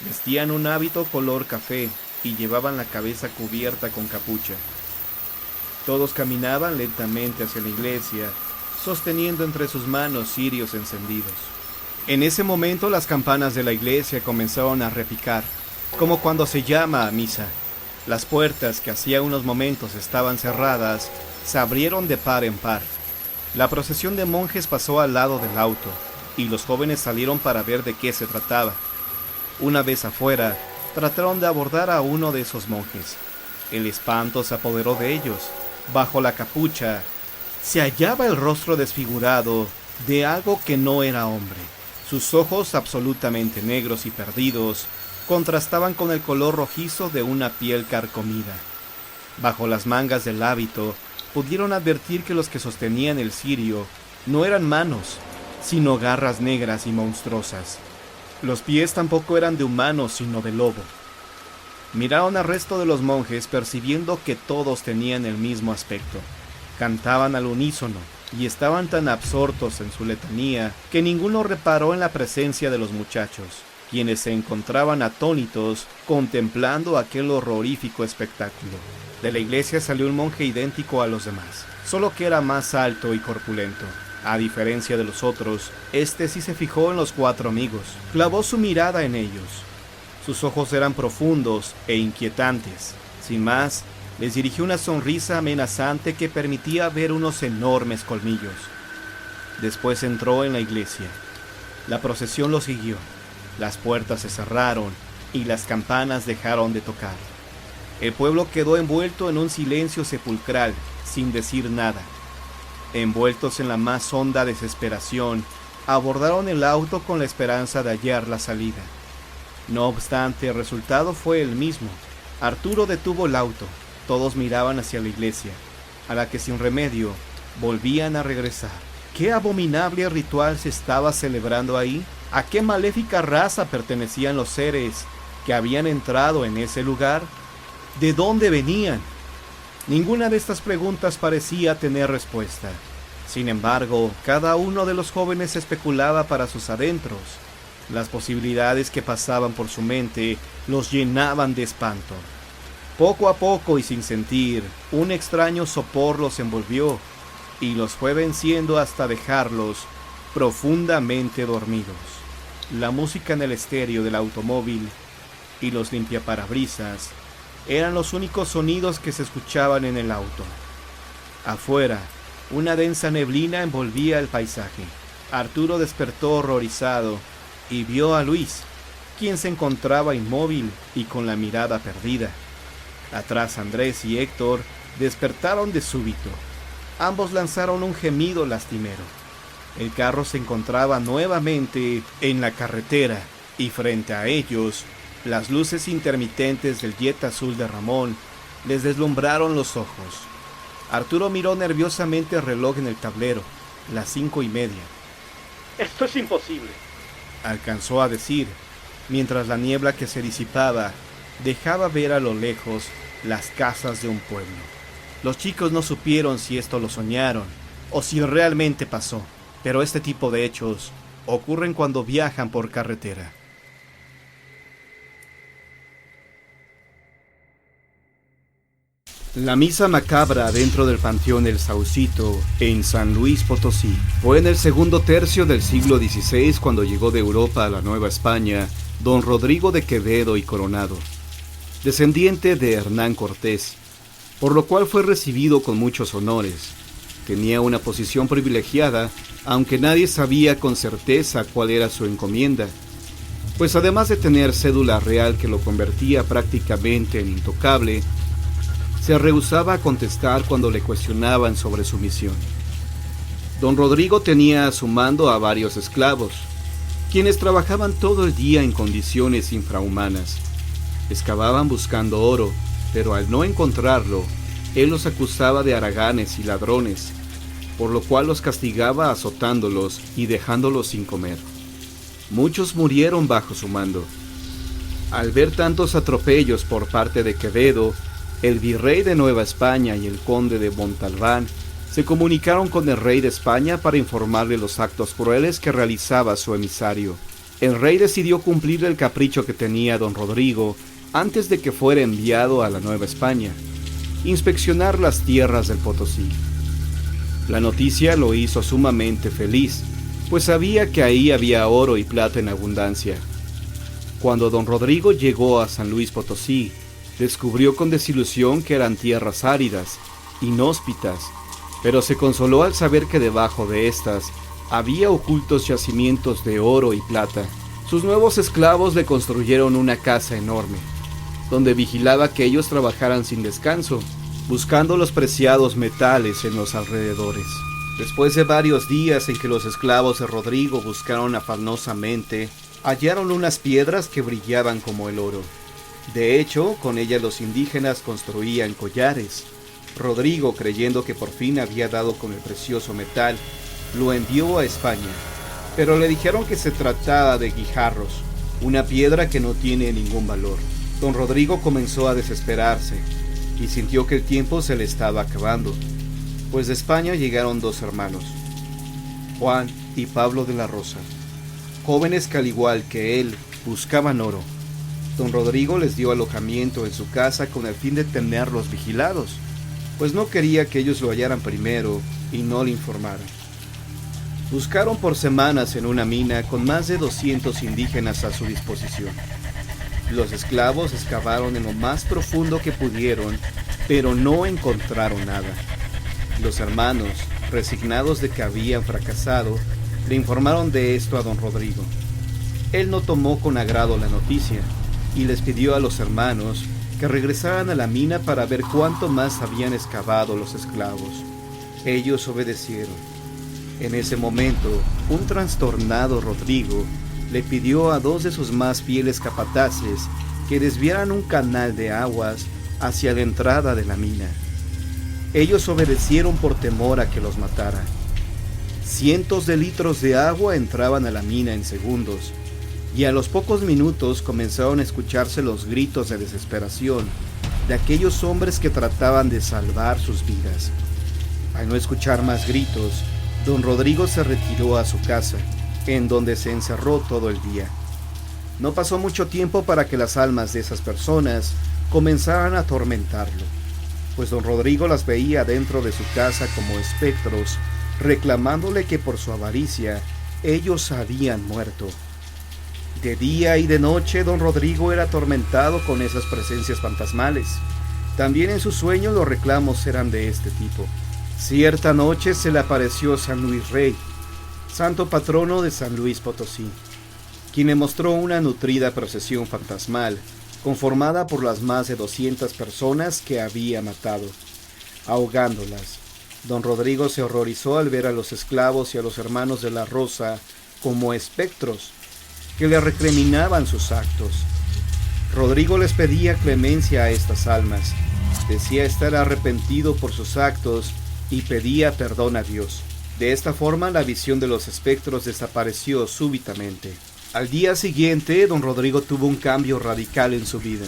Vestían un hábito color café y llevaban la cabeza cubierta con capucha. Todos caminaban lentamente hacia la iglesia, sosteniendo entre sus manos cirios encendidos. En ese momento las campanas de la iglesia comenzaron a repicar, como cuando se llama a misa. Las puertas, que hacía unos momentos estaban cerradas, se abrieron de par en par. La procesión de monjes pasó al lado del auto, y los jóvenes salieron para ver de qué se trataba. Una vez afuera, trataron de abordar a uno de esos monjes. El espanto se apoderó de ellos. Bajo la capucha se hallaba el rostro desfigurado de algo que no era hombre. Sus ojos, absolutamente negros y perdidos, contrastaban con el color rojizo de una piel carcomida. Bajo las mangas del hábito, pudieron advertir que los que sostenían el cirio no eran manos, sino garras negras y monstruosas. Los pies tampoco eran de humano, sino de lobo. Miraron al resto de los monjes, percibiendo que todos tenían el mismo aspecto. Cantaban al unísono, y estaban tan absortos en su letanía que ninguno reparó en la presencia de los muchachos, quienes se encontraban atónitos contemplando aquel horrorífico espectáculo. De la iglesia salió un monje idéntico a los demás, solo que era más alto y corpulento. A diferencia de los otros, este sí se fijó en los 4 amigos, clavó su mirada en ellos. Sus ojos eran profundos e inquietantes. Sin más, les dirigió una sonrisa amenazante que permitía ver unos enormes colmillos. Después entró en la iglesia. La procesión lo siguió. Las puertas se cerraron y las campanas dejaron de tocar. El pueblo quedó envuelto en un silencio sepulcral, sin decir nada. Envueltos en la más honda desesperación, abordaron el auto con la esperanza de hallar la salida. No obstante, el resultado fue el mismo. Arturo detuvo el auto. Todos miraban hacia la iglesia, a la que sin remedio volvían a regresar. ¿Qué abominable ritual se estaba celebrando ahí? ¿A qué maléfica raza pertenecían los seres que habían entrado en ese lugar? ¿De dónde venían? Ninguna de estas preguntas parecía tener respuesta. Sin embargo, cada uno de los jóvenes especulaba para sus adentros. Las posibilidades que pasaban por su mente los llenaban de espanto. Poco a poco y sin sentir, un extraño sopor los envolvió y los fue venciendo hasta dejarlos profundamente dormidos. La música en el estéreo del automóvil y los limpiaparabrisas eran los únicos sonidos que se escuchaban en el auto. Afuera, una densa neblina envolvía el paisaje. Arturo despertó horrorizado y vio a Luis, quien se encontraba inmóvil y con la mirada perdida. Atrás Andrés y Héctor despertaron de súbito. Ambos lanzaron un gemido lastimero. El carro se encontraba nuevamente en la carretera y frente a ellos, las luces intermitentes del jet azul de Ramón les deslumbraron los ojos. Arturo miró nerviosamente el reloj en el tablero, las 5:30. Esto es imposible, alcanzó a decir, mientras la niebla que se disipaba dejaba ver a lo lejos las casas de un pueblo. Los chicos no supieron si esto lo soñaron o si realmente pasó, pero este tipo de hechos ocurren cuando viajan por carretera. La misa macabra dentro del Panteón El Saucito, en San Luis Potosí, fue en el segundo tercio del siglo XVI cuando llegó de Europa a la Nueva España don Rodrigo de Quevedo y Coronado, descendiente de Hernán Cortés, por lo cual fue recibido con muchos honores. Tenía una posición privilegiada, aunque nadie sabía con certeza cuál era su encomienda, pues además de tener cédula real que lo convertía prácticamente en intocable, se rehusaba a contestar cuando le cuestionaban sobre su misión. Don Rodrigo tenía a su mando a varios esclavos, quienes trabajaban todo el día en condiciones infrahumanas. Excavaban buscando oro, pero al no encontrarlo, él los acusaba de haraganes y ladrones, por lo cual los castigaba azotándolos y dejándolos sin comer. Muchos murieron bajo su mando. Al ver tantos atropellos por parte de Quevedo, el virrey de Nueva España y el conde de Montalbán se comunicaron con el rey de España para informarle los actos crueles que realizaba su emisario. El rey decidió cumplir el capricho que tenía don Rodrigo antes de que fuera enviado a la Nueva España, inspeccionar las tierras del Potosí. La noticia lo hizo sumamente feliz, pues sabía que ahí había oro y plata en abundancia. Cuando don Rodrigo llegó a San Luis Potosí, descubrió con desilusión que eran tierras áridas, inhóspitas, pero se consoló al saber que debajo de estas había ocultos yacimientos de oro y plata. Sus nuevos esclavos le construyeron una casa enorme, donde vigilaba que ellos trabajaran sin descanso, buscando los preciados metales en los alrededores. Después de varios días en que los esclavos de Rodrigo buscaron afanosamente, hallaron unas piedras que brillaban como el oro. De hecho, con ellas los indígenas construían collares. Rodrigo, creyendo que por fin había dado con el precioso metal, lo envió a España, pero le dijeron que se trataba de guijarros, una piedra que no tiene ningún valor. Don Rodrigo comenzó a desesperarse y sintió que el tiempo se le estaba acabando, pues de España llegaron dos hermanos, Juan y Pablo de la Rosa, jóvenes que al igual que él buscaban oro. Don Rodrigo les dio alojamiento en su casa con el fin de tenerlos vigilados, pues no quería que ellos lo hallaran primero y no le informaran. Buscaron por semanas en una mina con más de 200 indígenas a su disposición. Los esclavos excavaron en lo más profundo que pudieron, pero no encontraron nada. Los hermanos, resignados de que habían fracasado, le informaron de esto a don Rodrigo. Él no tomó con agrado la noticia y les pidió a los hermanos que regresaran a la mina para ver cuánto más habían excavado los esclavos. Ellos obedecieron. En ese momento, un trastornado Rodrigo le pidió a dos de sus más fieles capataces que desviaran un canal de aguas hacia la entrada de la mina. Ellos obedecieron por temor a que los matara. Cientos de litros de agua entraban a la mina en segundos, y a los pocos minutos comenzaron a escucharse los gritos de desesperación de aquellos hombres que trataban de salvar sus vidas. Al no escuchar más gritos, don Rodrigo se retiró a su casa, en donde se encerró todo el día. No pasó mucho tiempo para que las almas de esas personas comenzaran a atormentarlo, pues don Rodrigo las veía dentro de su casa como espectros, reclamándole que por su avaricia ellos habían muerto. De día y de noche don Rodrigo era atormentado con esas presencias fantasmales. También en sus sueños los reclamos eran de este tipo. Cierta noche se le apareció San Luis Rey, santo patrono de San Luis Potosí, quien le mostró una nutrida procesión fantasmal, conformada por las más de 200 personas que había matado, ahogándolas. Don Rodrigo se horrorizó al ver a los esclavos y a los hermanos de la Rosa como espectros, que le recriminaban sus actos. Rodrigo les pedía clemencia a estas almas, decía estar arrepentido por sus actos y pedía perdón a Dios. De esta forma la visión de los espectros desapareció súbitamente. Al día siguiente, don Rodrigo tuvo un cambio radical en su vida.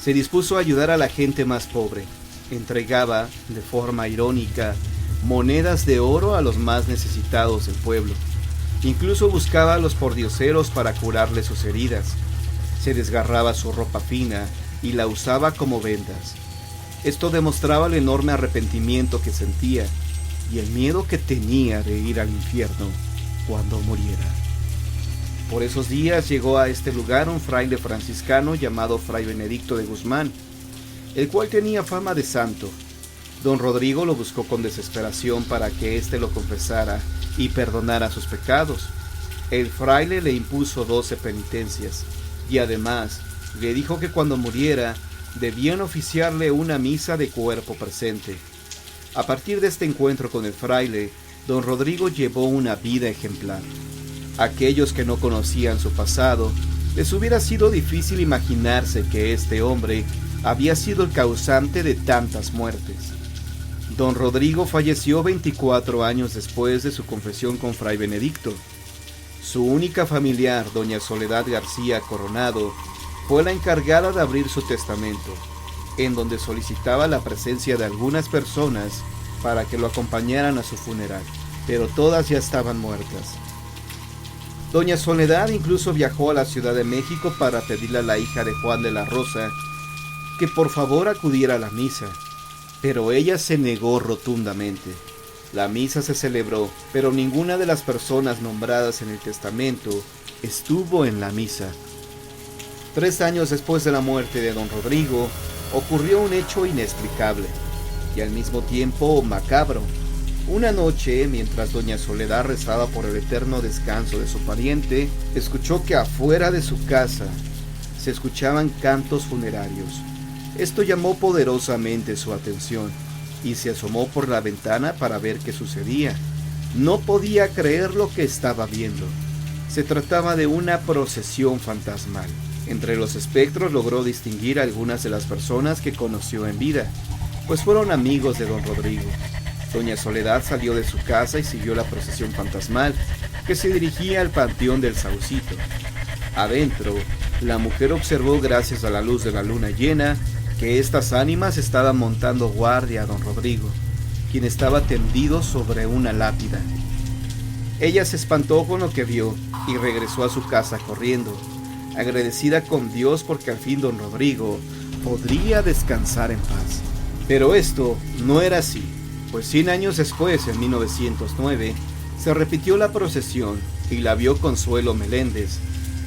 Se dispuso a ayudar a la gente más pobre. Entregaba, de forma irónica, monedas de oro a los más necesitados del pueblo. Incluso buscaba a los pordioseros para curarles sus heridas. Se desgarraba su ropa fina y la usaba como vendas. Esto demostraba el enorme arrepentimiento que sentía y el miedo que tenía de ir al infierno cuando muriera. Por esos días llegó a este lugar un fraile franciscano llamado Fray Benedicto de Guzmán, el cual tenía fama de santo. Don Rodrigo lo buscó con desesperación para que éste lo confesara y perdonara sus pecados. El fraile le impuso 12 penitencias y además le dijo que cuando muriera debían oficiarle una misa de cuerpo presente. A partir de este encuentro con el fraile, don Rodrigo llevó una vida ejemplar. Aquellos que no conocían su pasado, les hubiera sido difícil imaginarse que este hombre había sido el causante de tantas muertes. Don Rodrigo falleció 24 años después de su confesión con Fray Benedicto. Su única familiar, doña Soledad García Coronado, fue la encargada de abrir su testamento, en donde solicitaba la presencia de algunas personas para que lo acompañaran a su funeral, pero todas ya estaban muertas. Doña Soledad incluso viajó a la Ciudad de México para pedirle a la hija de Juan de la Rosa que por favor acudiera a la misa, pero ella se negó rotundamente. La misa se celebró, pero ninguna de las personas nombradas en el testamento estuvo en la misa. 3 años después de la muerte de don Rodrigo, ocurrió un hecho inexplicable y al mismo tiempo macabro. Una noche, mientras doña Soledad rezaba por el eterno descanso de su pariente, escuchó que afuera de su casa se escuchaban cantos funerarios. Esto llamó poderosamente su atención y se asomó por la ventana para ver qué sucedía. No podía creer lo que estaba viendo. Se trataba de una procesión fantasmal. Entre los espectros logró distinguir a algunas de las personas que conoció en vida, pues fueron amigos de don Rodrigo. Doña Soledad salió de su casa y siguió la procesión fantasmal que se dirigía al panteón del Saucito. Adentro, la mujer observó, gracias a la luz de la luna llena, que estas ánimas estaban montando guardia a don Rodrigo, quien estaba tendido sobre una lápida. Ella se espantó con lo que vio y regresó a su casa corriendo, agradecida con Dios porque al fin don Rodrigo podría descansar en paz. Pero esto no era así, pues 100 años después, en 1909, se repitió la procesión y la vio Consuelo Meléndez,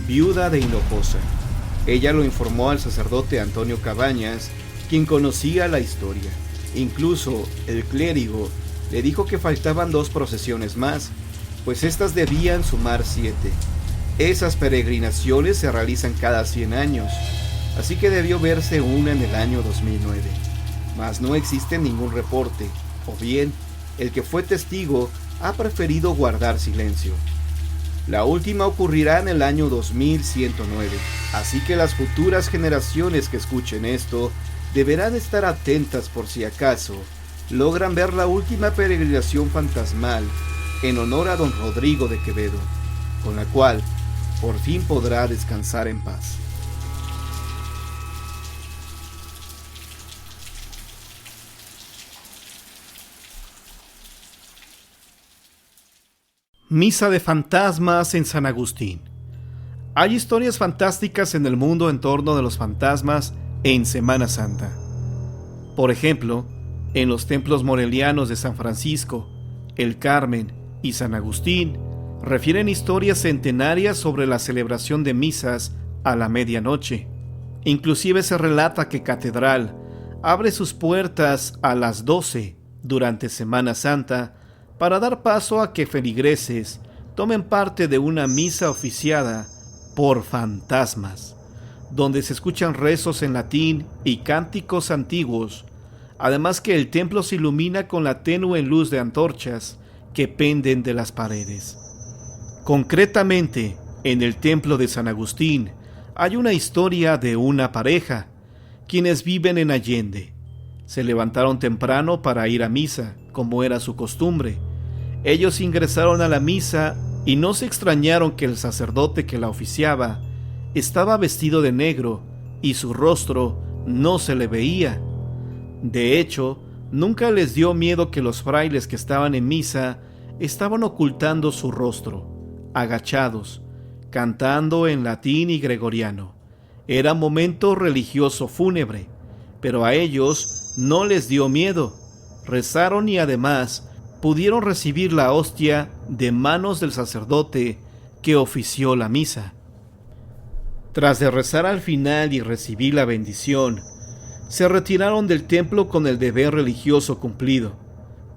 viuda de Hinojosa. Ella lo informó al sacerdote Antonio Cabañas, quien conocía la historia. Incluso el clérigo le dijo que faltaban 2 procesiones más, pues estas debían sumar 7. Esas peregrinaciones se realizan cada 100 años, así que debió verse una en el año 2009. Mas no existe ningún reporte, o bien, el que fue testigo ha preferido guardar silencio. La última ocurrirá en el año 2109, así que las futuras generaciones que escuchen esto deberán estar atentas por si acaso logran ver la última peregrinación fantasmal en honor a don Rodrigo de Quevedo, con la cual por fin podrá descansar en paz. Misa de fantasmas en San Agustín. Hay historias fantásticas en el mundo en torno de los fantasmas en Semana Santa. Por ejemplo, en los templos morelianos de San Francisco, el Carmen y San Agustín refieren historias centenarias sobre la celebración de misas a la medianoche. Inclusive se relata que Catedral abre sus puertas a las 12 durante Semana Santa para dar paso a que feligreses tomen parte de una misa oficiada por fantasmas, donde se escuchan rezos en latín y cánticos antiguos, además que el templo se ilumina con la tenue luz de antorchas que penden de las paredes. Concretamente, en el templo de San Agustín hay una historia de una pareja, quienes viven en Allende. Se levantaron temprano para ir a misa, como era su costumbre. Ellos ingresaron a la misa y no se extrañaron que el sacerdote que la oficiaba estaba vestido de negro y su rostro no se le veía. De hecho, nunca les dio miedo que los frailes que estaban en misa estaban ocultando su rostro, agachados, cantando en latín y gregoriano. Era momento religioso fúnebre, pero a ellos no les dio miedo. Rezaron y además pudieron recibir la hostia de manos del sacerdote que ofició la misa. Tras de rezar al final y recibir la bendición, se retiraron del templo con el deber religioso cumplido.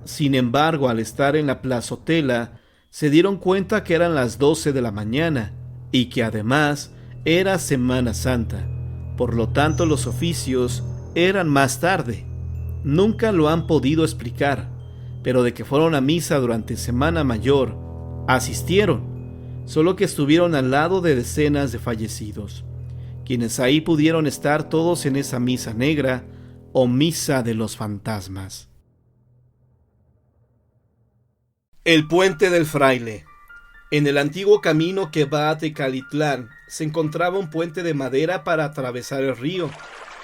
Sin embargo, al estar en la plazotela, se dieron cuenta que eran las 12 de la mañana y que además era Semana Santa. Por lo tanto, los oficios eran más tarde. Nunca lo han podido explicar, pero de que fueron a misa durante Semana Mayor, asistieron, solo que estuvieron al lado de decenas de fallecidos, quienes ahí pudieron estar todos en esa misa negra o misa de los fantasmas. El Puente del Fraile. En el antiguo camino que va a Tecalitlán se encontraba un puente de madera para atravesar el río.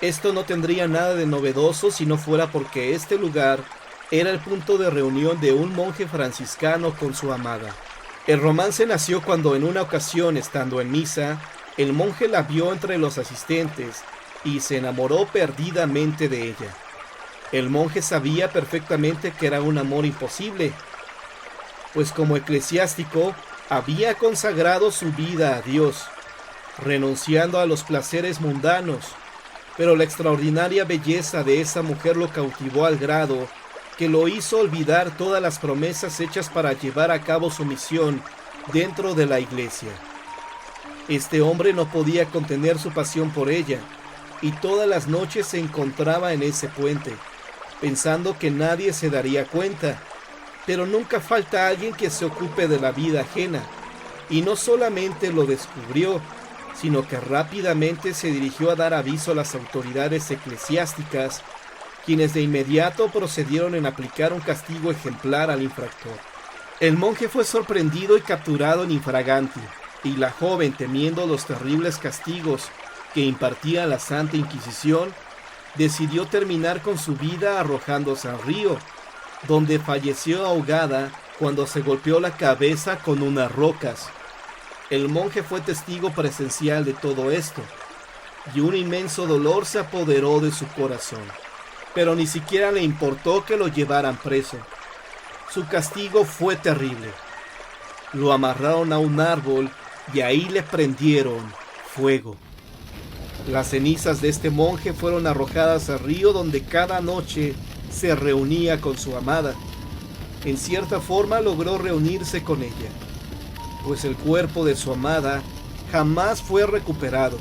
Esto no tendría nada de novedoso si no fuera porque este lugar era el punto de reunión de un monje franciscano con su amada. El romance nació cuando en una ocasión, estando en misa, el monje la vio entre los asistentes y se enamoró perdidamente de ella. El monje sabía perfectamente que era un amor imposible, pues como eclesiástico había consagrado su vida a Dios, renunciando a los placeres mundanos, pero la extraordinaria belleza de esa mujer lo cautivó al grado que lo hizo olvidar todas las promesas hechas para llevar a cabo su misión dentro de la iglesia. Este hombre no podía contener su pasión por ella, y todas las noches se encontraba en ese puente, pensando que nadie se daría cuenta, pero nunca falta alguien que se ocupe de la vida ajena, y no solamente lo descubrió, sino que rápidamente se dirigió a dar aviso a las autoridades eclesiásticas, quienes de inmediato procedieron en aplicar un castigo ejemplar al infractor. El monje fue sorprendido y capturado en infraganti, y la joven, temiendo los terribles castigos que impartía la Santa Inquisición, decidió terminar con su vida arrojándose al río, donde falleció ahogada cuando se golpeó la cabeza con unas rocas. El monje fue testigo presencial de todo esto, y un inmenso dolor se apoderó de su corazón, pero ni siquiera le importó que lo llevaran preso. Su castigo fue terrible. Lo amarraron a un árbol y ahí le prendieron fuego. Las cenizas de este monje fueron arrojadas al río, donde cada noche se reunía con su amada. En cierta forma logró reunirse con ella, pues el cuerpo de su amada jamás fue recuperado.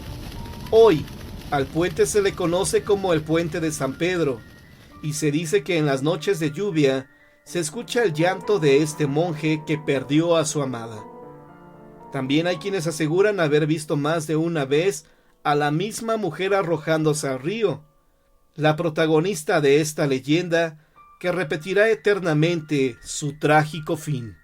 Hoy, al puente se le conoce como el Puente de San Pedro, y se dice que en las noches de lluvia se escucha el llanto de este monje que perdió a su amada. También hay quienes aseguran haber visto más de una vez a la misma mujer arrojándose al río, la protagonista de esta leyenda que repetirá eternamente su trágico fin.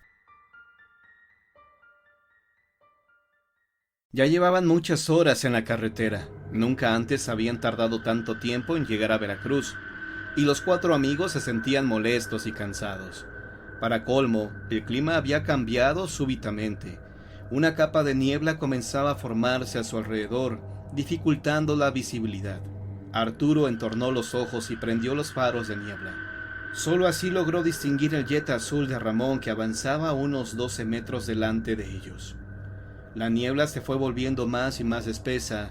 Ya llevaban muchas horas en la carretera. Nunca antes habían tardado tanto tiempo en llegar a Veracruz, y los 4 amigos se sentían molestos y cansados. Para colmo, el clima había cambiado súbitamente. Una capa de niebla comenzaba a formarse a su alrededor, dificultando la visibilidad. Arturo entornó los ojos y prendió los faros de niebla. Solo así logró distinguir el Jetta azul de Ramón, que avanzaba a unos 12 metros delante de ellos. La niebla se fue volviendo más y más espesa,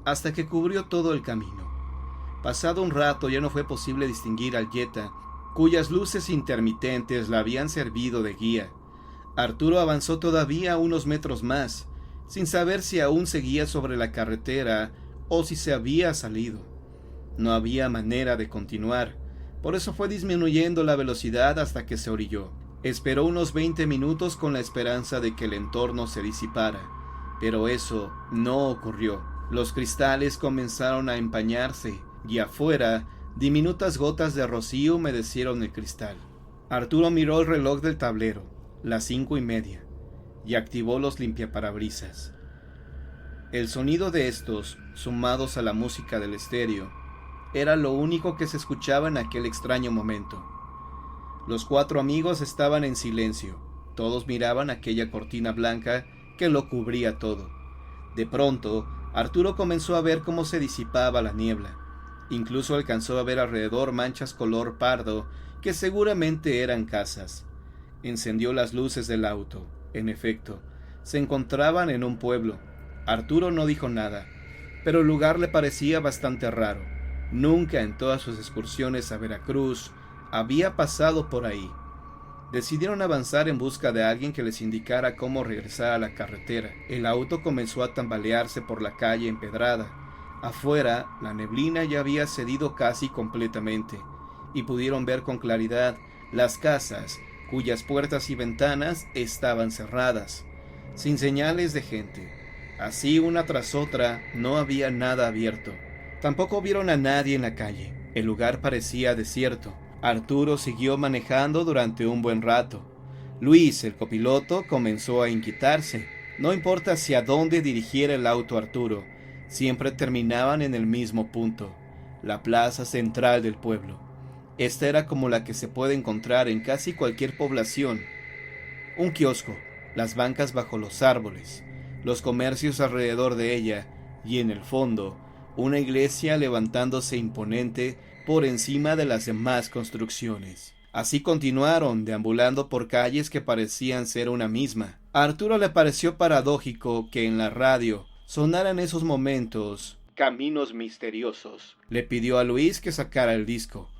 hasta que cubrió todo el camino. Pasado un rato ya no fue posible distinguir al Jetta, cuyas luces intermitentes la habían servido de guía. Arturo avanzó todavía unos metros más, sin saber si aún seguía sobre la carretera o si se había salido. No había manera de continuar, por eso fue disminuyendo la velocidad hasta que se orilló. Esperó unos 20 minutos con la esperanza de que el entorno se disipara, pero eso no ocurrió. Los cristales comenzaron a empañarse, y afuera, diminutas gotas de rocío humedecieron el cristal. Arturo miró el reloj del tablero, las 5:30, y activó los limpiaparabrisas. El sonido de estos, sumados a la música del estéreo, era lo único que se escuchaba en aquel extraño momento. Los 4 amigos estaban en silencio, todos miraban aquella cortina blanca que lo cubría todo. De pronto, Arturo comenzó a ver cómo se disipaba la niebla. Incluso alcanzó a ver alrededor manchas color pardo que seguramente eran casas. Encendió las luces del auto. En efecto, se encontraban en un pueblo. Arturo no dijo nada, pero el lugar le parecía bastante raro. Nunca en todas sus excursiones a Veracruz había pasado por ahí. Decidieron avanzar en busca de alguien que les indicara cómo regresar a la carretera. El auto comenzó a tambalearse por la calle empedrada. Afuera, la neblina ya había cedido casi completamente, y pudieron ver con claridad las casas, cuyas puertas y ventanas estaban cerradas, sin señales de gente. Así, una tras otra, no había nada abierto. Tampoco vieron a nadie en la calle. El lugar parecía desierto. Arturo siguió manejando durante un buen rato. Luis, el copiloto, comenzó a inquietarse. No importa hacia dónde dirigiera el auto Arturo, siempre terminaban en el mismo punto, la plaza central del pueblo. Esta era como la que se puede encontrar en casi cualquier población. Un kiosco, las bancas bajo los árboles, los comercios alrededor de ella, y en el fondo, una iglesia levantándose imponente por encima de las demás construcciones. Así continuaron, deambulando por calles que parecían ser una misma. A Arturo le pareció paradójico que en la radio sonara en esos momentos Caminos Misteriosos. Le pidió a Luis que sacara el disco.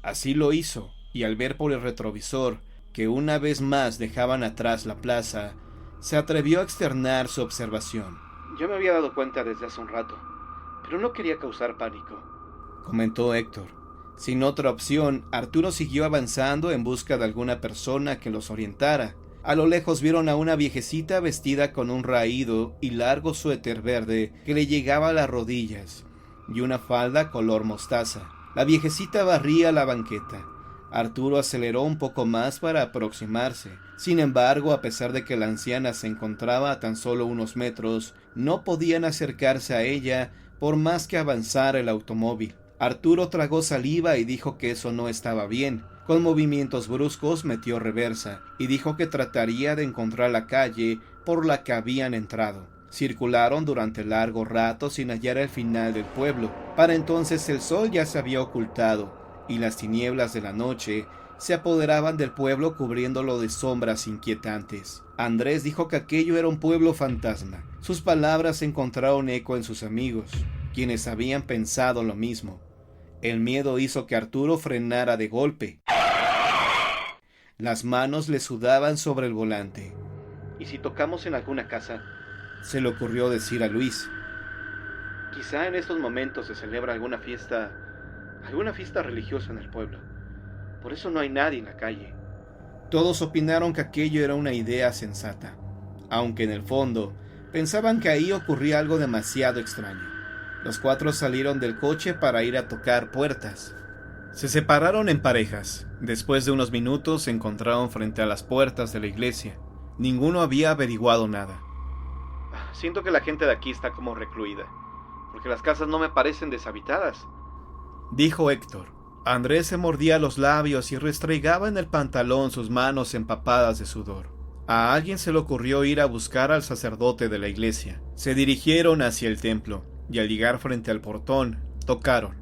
Así lo hizo, y al ver por el retrovisor que una vez más dejaban atrás la plaza, se atrevió a externar su observación. Yo me había dado cuenta desde hace un rato, pero no quería causar pánico, comentó Héctor. Sin otra opción, Arturo siguió avanzando en busca de alguna persona que los orientara. A lo lejos vieron a una viejecita vestida con un raído y largo suéter verde que le llegaba a las rodillas, y una falda color mostaza. La viejecita barría la banqueta. Arturo aceleró un poco más para aproximarse. Sin embargo, a pesar de que la anciana se encontraba a tan solo unos metros, no podían acercarse a ella por más que avanzara el automóvil. Arturo tragó saliva y dijo que eso no estaba bien. Con movimientos bruscos metió reversa y dijo que trataría de encontrar la calle por la que habían entrado. Circularon durante largo rato sin hallar el final del pueblo. Para entonces el sol ya se había ocultado y las tinieblas de la noche se apoderaban del pueblo cubriéndolo de sombras inquietantes. Andrés dijo que aquello era un pueblo fantasma. Sus palabras encontraron eco en sus amigos, quienes habían pensado lo mismo. El miedo hizo que Arturo frenara de golpe. Las manos le sudaban sobre el volante. ¿Y si tocamos en alguna casa? Se le ocurrió decir a Luis. Quizá en estos momentos se celebra alguna fiesta religiosa en el pueblo. Por eso no hay nadie en la calle. Todos opinaron que aquello era una idea sensata, aunque en el fondo pensaban que ahí ocurría algo demasiado extraño. Los cuatro salieron del coche para ir a tocar puertas. Se separaron en parejas. Después de unos minutos se encontraron frente a las puertas de la iglesia. Ninguno había averiguado nada. Siento que la gente de aquí está como recluida, porque las casas no me parecen deshabitadas, dijo Héctor. Andrés se mordía los labios y restregaba en el pantalón sus manos empapadas de sudor. A alguien se le ocurrió ir a buscar al sacerdote de la iglesia. Se dirigieron hacia el templo, y al llegar frente al portón, tocaron.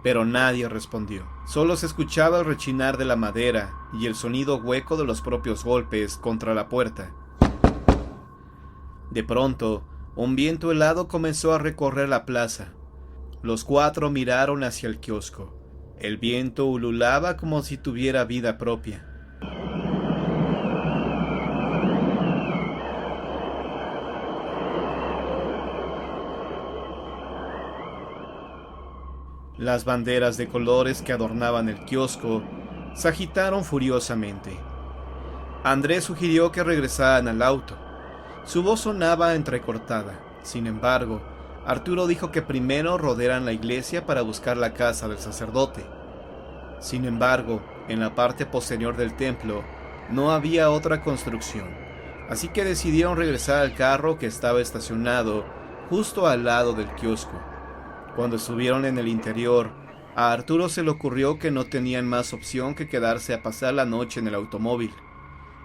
Pero nadie respondió. Solo se escuchaba el rechinar de la madera y el sonido hueco de los propios golpes contra la puerta. De pronto, un viento helado comenzó a recorrer la plaza. Los cuatro miraron hacia el kiosco. El viento ululaba como si tuviera vida propia. Las banderas de colores que adornaban el kiosco se agitaron furiosamente. Andrés sugirió que regresaran al auto. Su voz sonaba entrecortada. Sin embargo, Arturo dijo que primero rodearan la iglesia para buscar la casa del sacerdote. Sin embargo, en la parte posterior del templo no había otra construcción, así que decidieron regresar al carro que estaba estacionado justo al lado del kiosco. Cuando estuvieron en el interior, a Arturo se le ocurrió que no tenían más opción que quedarse a pasar la noche en el automóvil.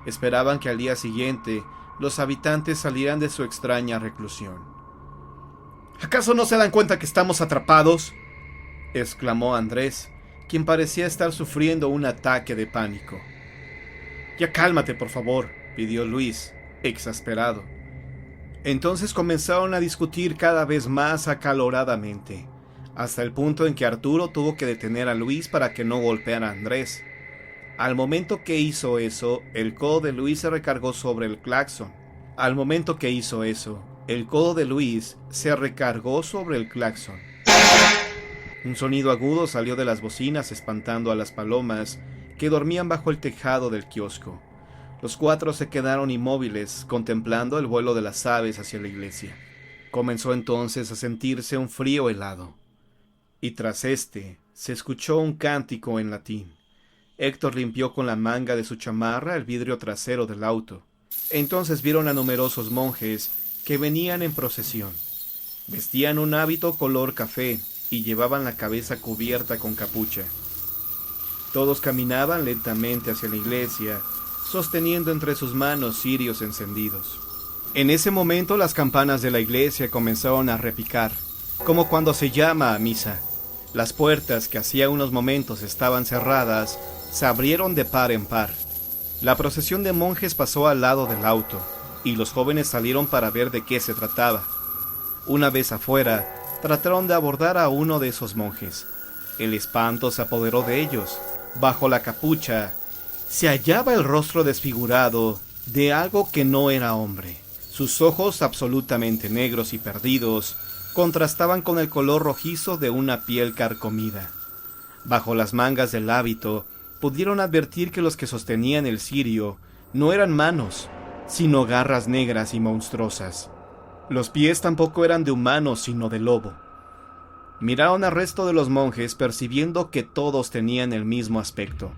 Esperaban que al día siguiente los habitantes salieran de su extraña reclusión. ¿Acaso no se dan cuenta que estamos atrapados?, exclamó Andrés, quien parecía estar sufriendo un ataque de pánico. Ya cálmate, por favor, pidió Luis, exasperado. Entonces comenzaron a discutir cada vez más acaloradamente, hasta el punto en que Arturo tuvo que detener a Luis para que no golpeara a Andrés. Al momento que hizo eso, el codo de Luis se recargó sobre el claxon. Un sonido agudo salió de las bocinas espantando a las palomas que dormían bajo el tejado del kiosco. Los cuatro se quedaron inmóviles, contemplando el vuelo de las aves hacia la iglesia. Comenzó entonces a sentirse un frío helado, y tras este se escuchó un cántico en latín. Héctor limpió con la manga de su chamarra el vidrio trasero del auto. Entonces vieron a numerosos monjes que venían en procesión. Vestían un hábito color café y llevaban la cabeza cubierta con capucha. Todos caminaban lentamente hacia la iglesia, sosteniendo entre sus manos cirios encendidos. En ese momento las campanas de la iglesia comenzaron a repicar, como cuando se llama a misa. Las puertas, que hacía unos momentos estaban cerradas, se abrieron de par en par. La procesión de monjes pasó al lado del auto, y los jóvenes salieron para ver de qué se trataba. Una vez afuera, trataron de abordar a uno de esos monjes. El espanto se apoderó de ellos. Bajo la capucha se hallaba el rostro desfigurado de algo que no era hombre. Sus ojos, absolutamente negros y perdidos, contrastaban con el color rojizo de una piel carcomida. Bajo las mangas del hábito, pudieron advertir que los que sostenían el cirio no eran manos, sino garras negras y monstruosas. Los pies tampoco eran de humano, sino de lobo. Miraron al resto de los monjes, percibiendo que todos tenían el mismo aspecto.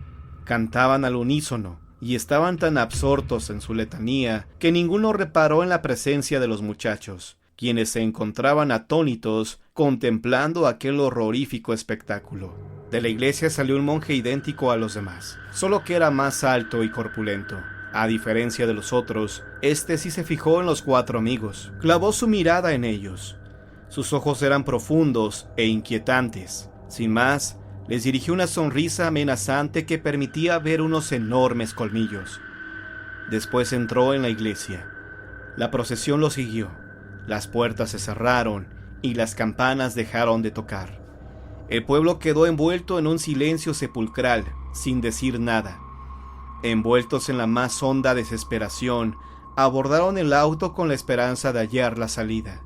Cantaban al unísono, y estaban tan absortos en su letanía que ninguno reparó en la presencia de los muchachos, quienes se encontraban atónitos contemplando aquel horrorífico espectáculo. De la iglesia salió un monje idéntico a los demás, solo que era más alto y corpulento. A diferencia de los otros, este sí se fijó en los 4 amigos. Clavó su mirada en ellos. Sus ojos eran profundos e inquietantes. Sin más, les dirigió una sonrisa amenazante que permitía ver unos enormes colmillos. Después entró en la iglesia. La procesión lo siguió. Las puertas se cerraron y las campanas dejaron de tocar. El pueblo quedó envuelto en un silencio sepulcral, sin decir nada. Envueltos en la más honda desesperación, abordaron el auto con la esperanza de hallar la salida.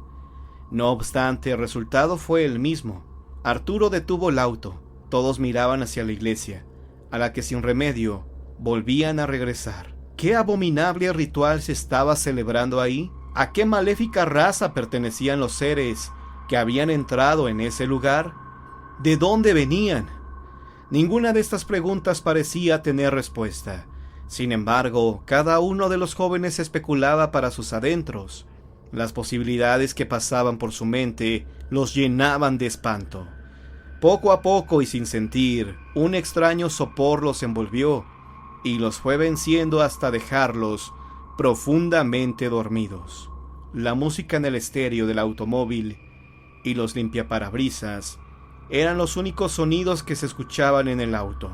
No obstante, el resultado fue el mismo. Arturo detuvo el auto. Todos miraban hacia la iglesia, a la que sin remedio volvían a regresar. ¿Qué abominable ritual se estaba celebrando ahí? ¿A qué maléfica raza pertenecían los seres que habían entrado en ese lugar? ¿De dónde venían? Ninguna de estas preguntas parecía tener respuesta. Sin embargo, cada uno de los jóvenes especulaba para sus adentros. Las posibilidades que pasaban por su mente los llenaban de espanto. Poco a poco y sin sentir, un extraño sopor los envolvió y los fue venciendo hasta dejarlos profundamente dormidos. La música en el estéreo del automóvil y los limpiaparabrisas eran los únicos sonidos que se escuchaban en el auto.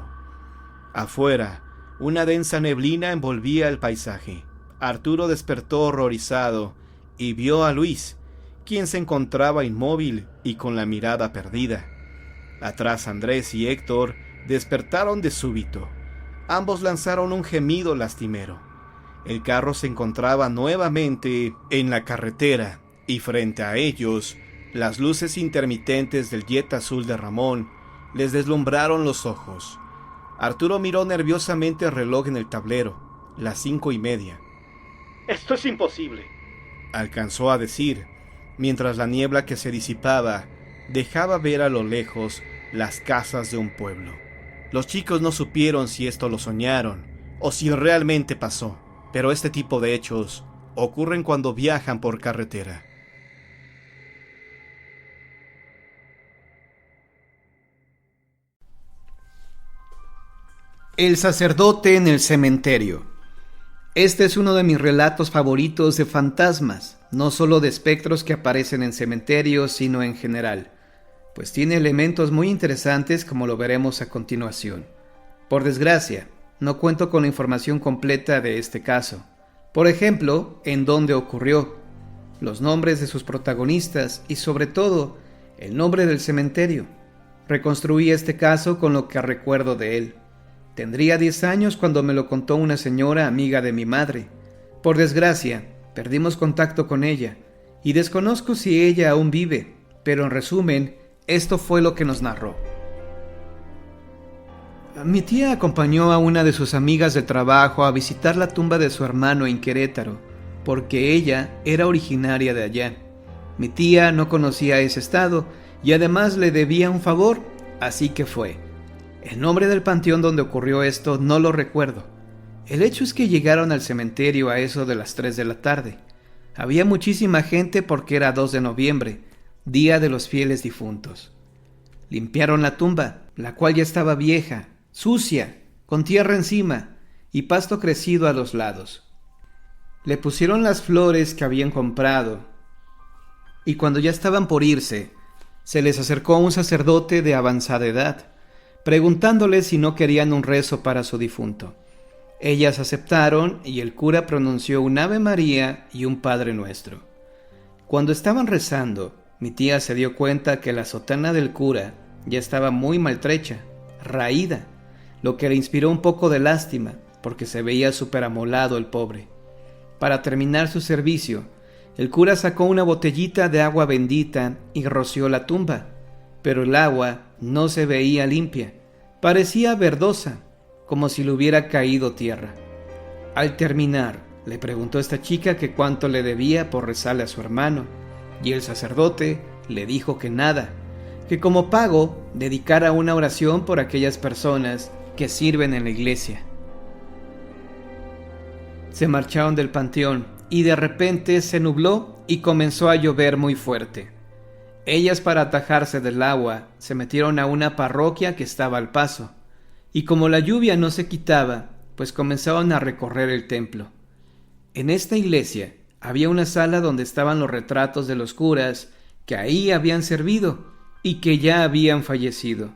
Afuera, una densa neblina envolvía el paisaje. Arturo despertó horrorizado y vio a Luis, quien se encontraba inmóvil y con la mirada perdida. Atrás Andrés y Héctor despertaron de súbito. Ambos lanzaron un gemido lastimero. El carro se encontraba nuevamente en la carretera y frente a ellos, las luces intermitentes del jet azul de Ramón les deslumbraron los ojos. Arturo miró nerviosamente el reloj en el tablero, las 5:30. «Esto es imposible», alcanzó a decir, mientras la niebla que se disipaba dejaba ver a lo lejos las casas de un pueblo. Los chicos no supieron si esto lo soñaron o si realmente pasó, pero este tipo de hechos ocurren cuando viajan por carretera. El sacerdote en el cementerio. Este es uno de mis relatos favoritos de fantasmas, no solo de espectros que aparecen en cementerios, sino en general, pues tiene elementos muy interesantes como lo veremos a continuación. Por desgracia, no cuento con la información completa de este caso. Por ejemplo, en dónde ocurrió, los nombres de sus protagonistas y sobre todo, el nombre del cementerio. Reconstruí este caso con lo que recuerdo de él. Tendría 10 años cuando me lo contó una señora amiga de mi madre. Por desgracia, perdimos contacto con ella y desconozco si ella aún vive, pero en resumen, esto fue lo que nos narró. Mi tía acompañó a una de sus amigas de trabajo a visitar la tumba de su hermano en Querétaro, porque ella era originaria de allá. Mi tía no conocía ese estado y además le debía un favor, así que fue. El nombre del panteón donde ocurrió esto no lo recuerdo. El hecho es que llegaron al cementerio a eso de las 3 de la tarde. Había muchísima gente porque era 2 de noviembre, Día de los Fieles Difuntos. Limpiaron la tumba, la cual ya estaba vieja, sucia, con tierra encima y pasto crecido a los lados. Le pusieron las flores que habían comprado y cuando ya estaban por irse, se les acercó un sacerdote de avanzada edad, preguntándoles si no querían un rezo para su difunto. Ellas aceptaron y el cura pronunció un Ave María y un Padre Nuestro. Cuando estaban rezando, mi tía se dio cuenta que la sotana del cura ya estaba muy maltrecha, raída, lo que le inspiró un poco de lástima, porque se veía súper amolado el pobre. Para terminar su servicio, el cura sacó una botellita de agua bendita y roció la tumba, pero el agua no se veía limpia, parecía verdosa, como si le hubiera caído tierra. Al terminar, le preguntó a esta chica que cuánto le debía por rezarle a su hermano, y el sacerdote le dijo que nada, que como pago dedicara una oración por aquellas personas que sirven en la iglesia. Se marcharon del panteón y de repente se nubló y comenzó a llover muy fuerte. Ellas, para atajarse del agua, se metieron a una parroquia que estaba al paso, y como la lluvia no se quitaba, pues comenzaron a recorrer el templo. En esta iglesia había una sala donde estaban los retratos de los curas que ahí habían servido y que ya habían fallecido,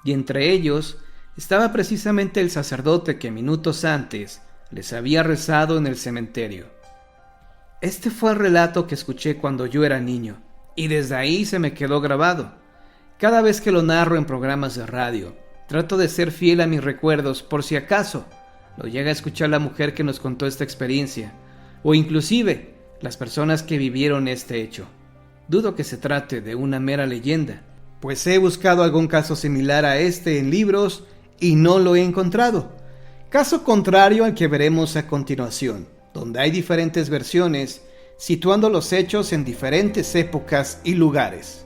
y entre ellos estaba precisamente el sacerdote que minutos antes les había rezado en el cementerio. Este fue el relato que escuché cuando yo era niño, y desde ahí se me quedó grabado. Cada vez que lo narro en programas de radio, trato de ser fiel a mis recuerdos por si acaso lo llega a escuchar la mujer que nos contó esta experiencia, o inclusive las personas que vivieron este hecho. Dudo que se trate de una mera leyenda, pues he buscado algún caso similar a este en libros y no lo he encontrado. Caso contrario al que veremos a continuación, donde hay diferentes versiones situando los hechos en diferentes épocas y lugares.